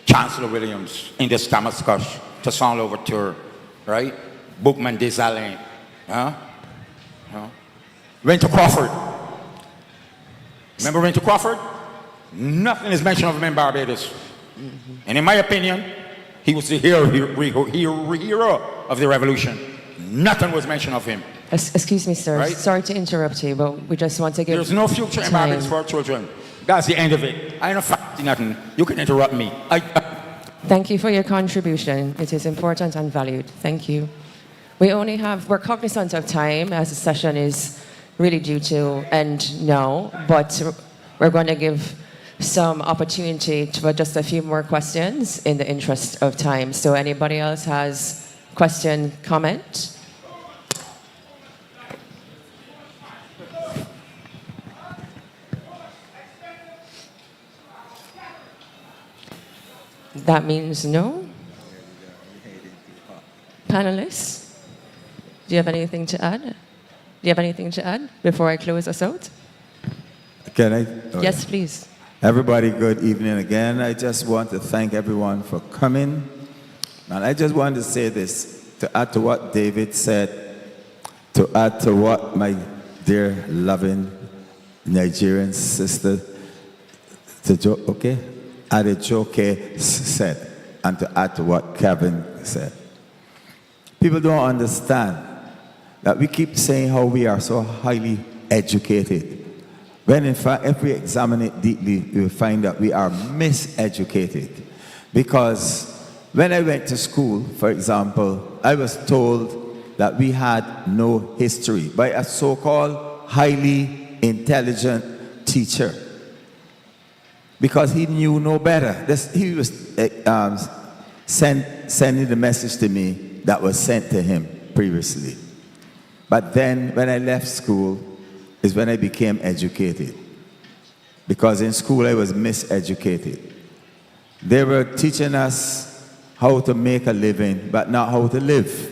S10: Chancellor Williams, in the Damascus, to Sound Overture, right? Bookman Desalain, Winter Crawford. Remember Winter Crawford? Nothing is mentioned of him in Barbados. Mm-hmm. And in my opinion, he was the hero of the revolution. Nothing was mentioned of him.
S1: Excuse me, sir.
S10: Right?
S1: Sorry to interrupt you, but we just want to give
S10: There's no future in Barbados for our children. That's the end of it. I don't fancy nothing. You can interrupt me.
S1: Thank you for your contribution. It is important and valued. Thank you. We're cognizant of time as the session is really due to end now, but we're going to give some opportunity for just a few more questions in the interest of time. So anybody else has question, comment? That means no. Panelists, do you have anything to add? Do you have anything to add before I close us out?
S2: Can I?
S1: Yes, please.
S2: Everybody, good evening again. I just want to thank everyone for coming. And I just want to say this, to add to what David said, to add to what my dear, loving Nigerian sister, Adejoke said, and to add to what Kevin said. People don't understand that we keep saying how we are so highly educated, when in fact, if we examine it deeply, we will find that we are miseducated. Because when I went to school, for example, I was told that we had no history by a so-called highly intelligent teacher. Because he knew no better. He was sending the message to me that was sent to him previously. But then when I left school is when I became educated. Because in school I was miseducated. They were teaching us how to make a living, but not how to live.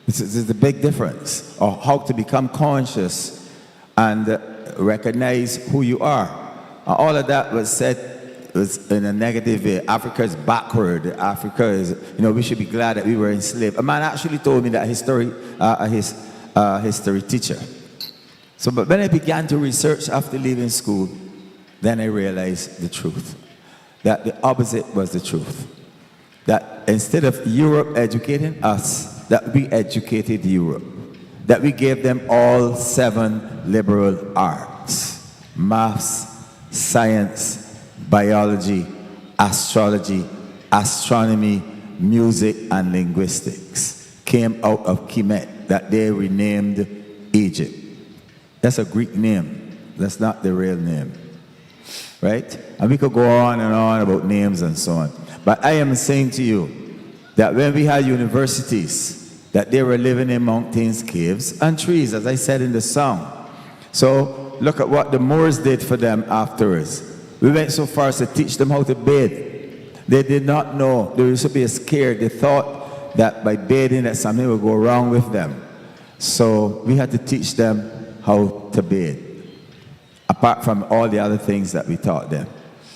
S2: This is the big difference. Or how to become conscious and recognize who you are. All of that was said was in a negative way. Africa is backward. Africa is, we should be glad that we were enslaved. A man actually told me that his history teacher. So, but when I began to research after leaving school, then I realized the truth. That the opposite was the truth. That instead of Europe educating us, that we educated Europe. That we gave them all 7 liberal arts. Maths, science, biology, astrology, astronomy, music, and linguistics came out of Kemet that they renamed Egypt. That's a Greek name. That's not the real name. Right? And we could go on and on about names and so on. But I am saying to you that when we had universities, that they were living in mountains, caves, and trees, as I said in the song. So look at what the Moors did for them afterwards. We went so far as to teach them how to bathe. They did not know. They used to be scared. They thought that by bathing that something would go wrong with them. So we had to teach them how to bathe, apart from all the other things that we taught them.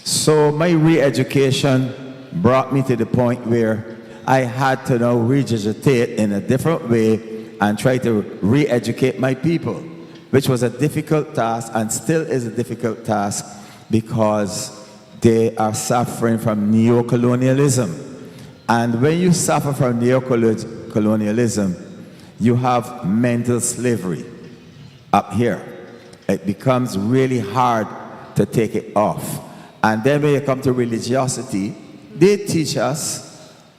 S2: So my re-education brought me to the point where I had to now regurgitate in a different way and try to re-educate my people, which was a difficult task and still is a difficult task because they are suffering from neo-colonialism. And when you suffer from neo-colonialism, you have mental slavery up here. It becomes really hard to take it off. And then when you come to religiosity, they teach us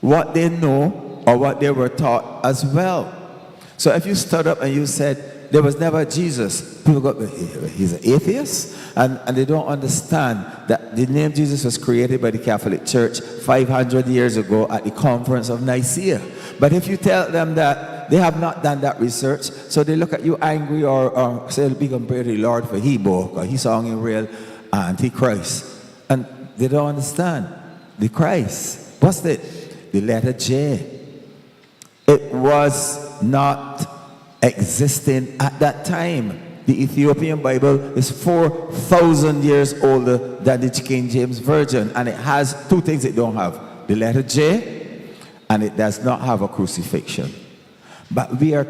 S2: what they know or what they were taught as well. So if you stood up and you said, there was never Jesus, people go, he's an atheist? And they don't understand that the name Jesus was created by the Catholic Church 500 years ago at the Conference of Nicaea. But if you tell them that they have not done that research, so they look at you angry or say, be compared to the Lord for Hebo, or he's song in real Antichrist. And they don't understand. The Christ, what's it? The letter J. It was not existing at that time. The Ethiopian Bible is 4,000 years older than the King James Version, and it has two things it don't have: the letter J, and it does not have a crucifixion. But we were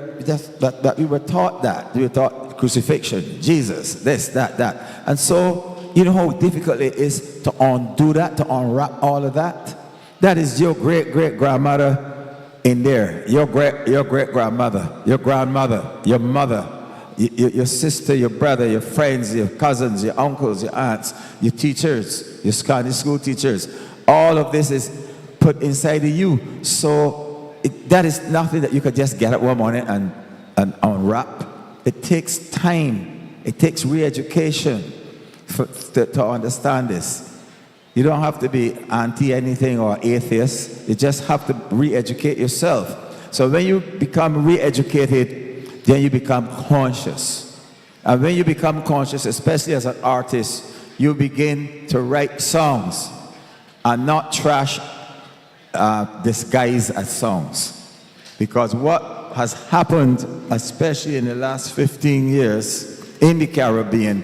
S2: taught that. We were taught crucifixion, Jesus, this, that. And so, you know how difficult it is to undo that, to unwrap all of that? That is your great-great-grandmother in there, your great-grandmother, your grandmother, your mother, your sister, your brother, your friends, your cousins, your uncles, your aunts, your teachers, your school teachers. All of this is put inside of you. So that is nothing that you could just get up one morning and unwrap. It takes time. It takes re-education to understand this. You don't have to be anti-anything or atheist. You just have to re-educate yourself. So when you become re-educated, then you become conscious. And when you become conscious, especially as an artist, you begin to write songs and not trash disguised as songs. Because what has happened, especially in the last 15 years in the Caribbean,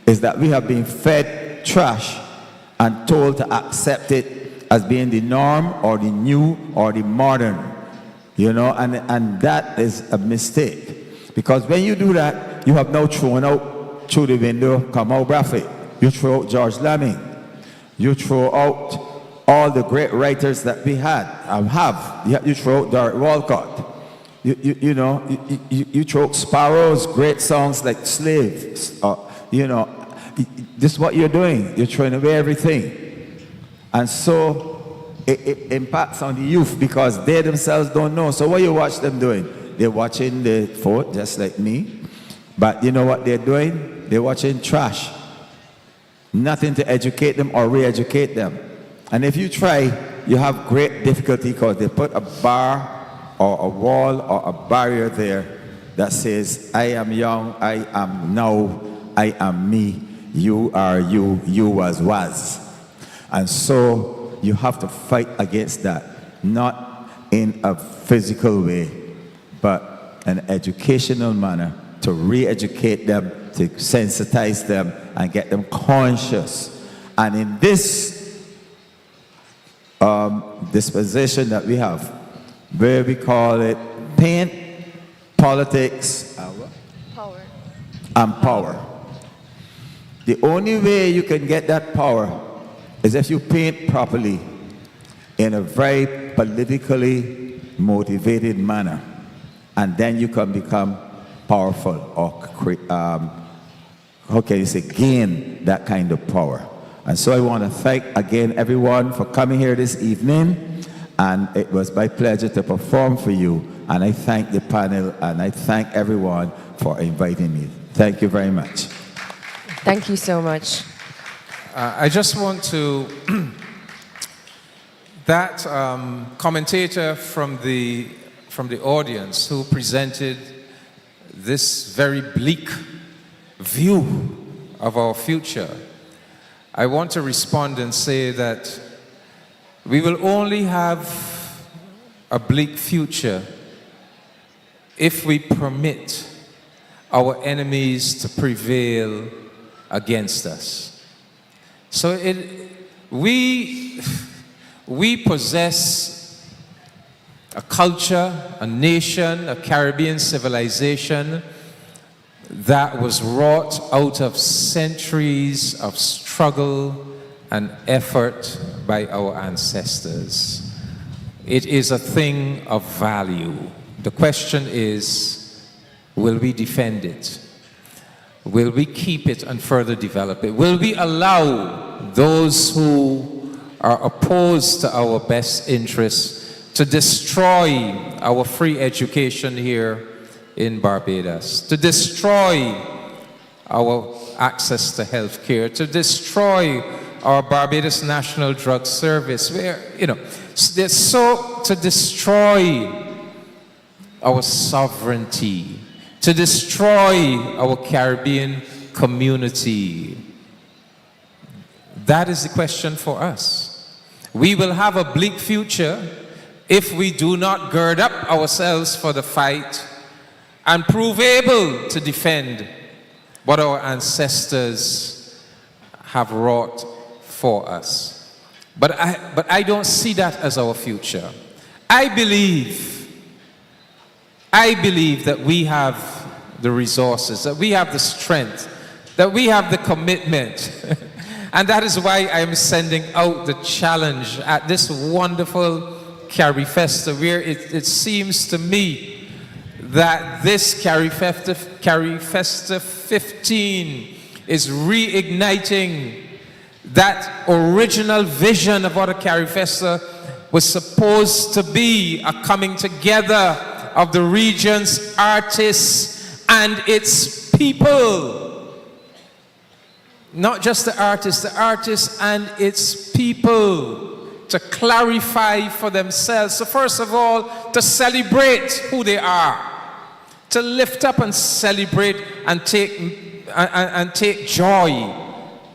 S2: is that we have been fed trash and told to accept it as being the norm or the new or the modern, you know, and that is a mistake. Because when you do that, you have now thrown out through the window Kamau Braffet. You throw out George Lamming. You throw out all the great writers that we had You throw out Derek Walcott. You throw out Sparrow's great songs like Slaves. You know, this is what you're doing. You're throwing away everything. And so it impacts on the youth because they themselves don't know. So what you watch them doing? They're watching the Fort, just like me. But you know what they're doing? They're watching trash. Nothing to educate them or re-educate them. And if you try, you have great difficulty because they put a bar or a wall or a barrier there that says, I am young, I am now, I am me, you are you, you was. And so you have to fight against that, not in a physical way, but an educational manner to re-educate them, to sensitize them and get them conscious. And in this disposition that we have, where we call it paint, politics, and power. The only way you can get that power is if you paint properly in a very politically motivated manner, and then you can become powerful or how can you say, gain that kind of power. And so I want to thank again everyone for coming here this evening, and it was my pleasure to perform for you, and I thank the panel and I thank everyone for inviting me. Thank you very much.
S1: Thank you so much.
S8: I just want to, that commentator from the audience who presented this very bleak view of our future, I want to respond and say that we will only have a bleak future if we permit our enemies to prevail against us. So we possess a culture, a nation, a Caribbean civilization that was wrought out of centuries of struggle and effort by our ancestors. It is a thing of value. The question is, will we defend it? Will we keep it and further develop it? Will we allow those who are opposed to our best interests to destroy our free education here in Barbados, to destroy our access to health care, to destroy our Barbados National Drug Service, where, to destroy our sovereignty, to destroy our Caribbean community? That is the question for us. We will have a bleak future if we do not gird up ourselves for the fight and prove able to defend what our ancestors have wrought for us. But I don't see that as our future. I believe that we have the resources, that we have the strength, that we have the commitment. And that is why I am sending out the challenge at this wonderful Carry Festa, where it seems to me that this Carry Festa 15 is reigniting that original vision of what a Carry Festa was supposed to be, a coming together of the region's artists and its people. Not just the artists and its people, to clarify for themselves. So first of all, to celebrate who they are, to lift up and celebrate and take joy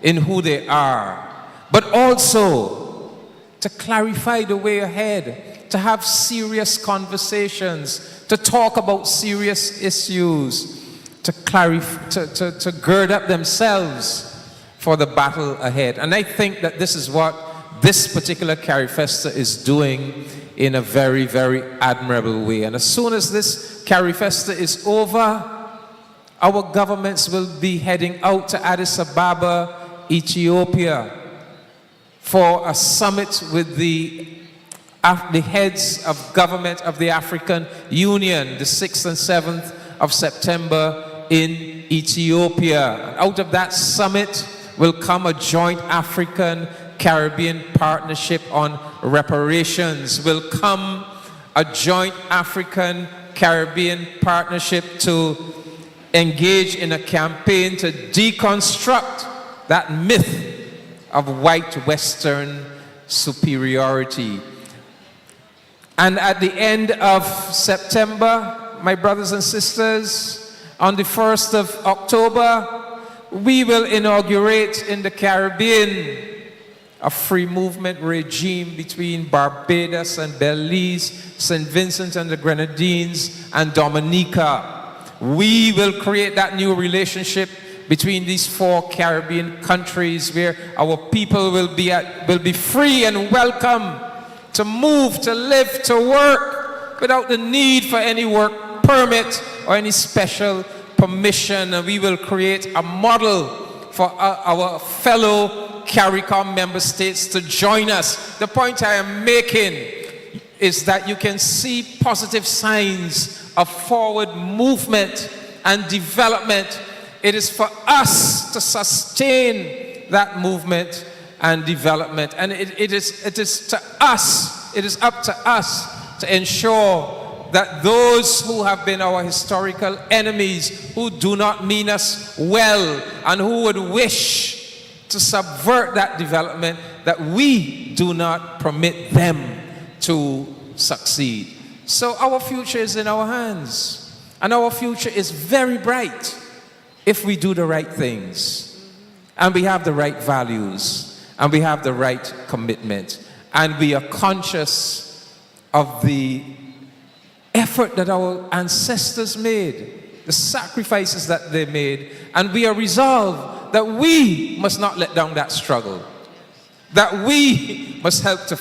S8: in who they are, but also to clarify the way ahead, to have serious conversations, to talk about serious issues, to gird up themselves for the battle ahead. And I think that this is what this particular Carry Festa is doing in a very, very admirable way. And as soon as this Carry Festa is over, our governments will be heading out to Addis Ababa, Ethiopia, for a summit with the heads of government of the African Union, the 6th and 7th of September in Ethiopia. Out of that summit will come a joint African-Caribbean partnership on reparations, will come a joint African-Caribbean partnership to engage in a campaign to deconstruct that myth of white Western superiority. And at the end of September, my brothers and sisters, on the 1st of October, we will inaugurate in the Caribbean a free movement regime between Barbados and Belize, St. Vincent and the Grenadines, and Dominica. We will create that new relationship between these 4 Caribbean countries, where our people will be free and welcome to move, to live, to work without the need for any work permit or any special permission. And we will create a model for our fellow CARICOM member states to join us. The point I am making is that you can see positive signs of forward movement and development. It is for us to sustain that movement and development. And it is up to us to ensure that those who have been our historical enemies, who do not mean us well, and who would wish to subvert that development, that we do not permit them to succeed. So our future is in our hands, and our future is very bright if we do the right things, and we have the right values, and we have the right commitment, and we are conscious of the effort that our ancestors made, the sacrifices that they made, and we are resolved that we must not let down that struggle, that we must help to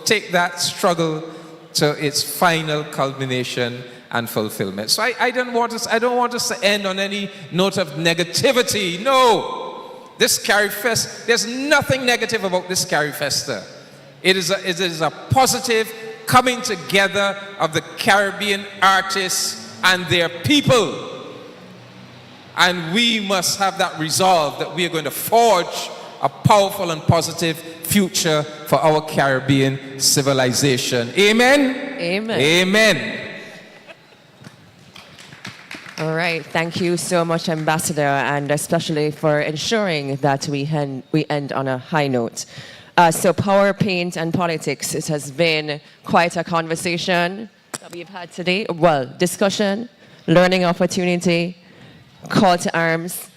S8: take that struggle to its final culmination and fulfillment. So I don't want us to end on any note of negativity. No, this Carry Fest, there's nothing negative about this Carry Festa. It is a positive coming together of the Caribbean artists and their people. And we must have that resolve that we are going to forge a powerful and positive future for our Caribbean civilization. Amen?
S1: Amen.
S8: Amen.
S1: All right. Thank you so much, Ambassador, and especially for ensuring that we end on a high note. So power, paint, and politics. It has been quite a conversation that we've had today. Well, discussion, learning opportunity, call to arms,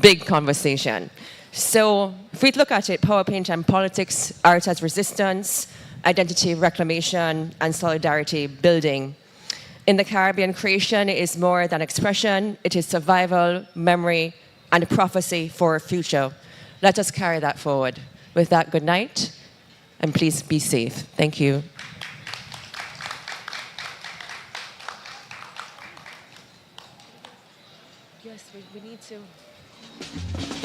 S1: big conversation. So if we look at it, power, paint, and politics, art as resistance, identity reclamation, and solidarity building. In the Caribbean, creation is more than expression. It is survival, memory, and prophecy for a future. Let us carry that forward. With that, good night, and please be safe. Thank you. Yes, we need to.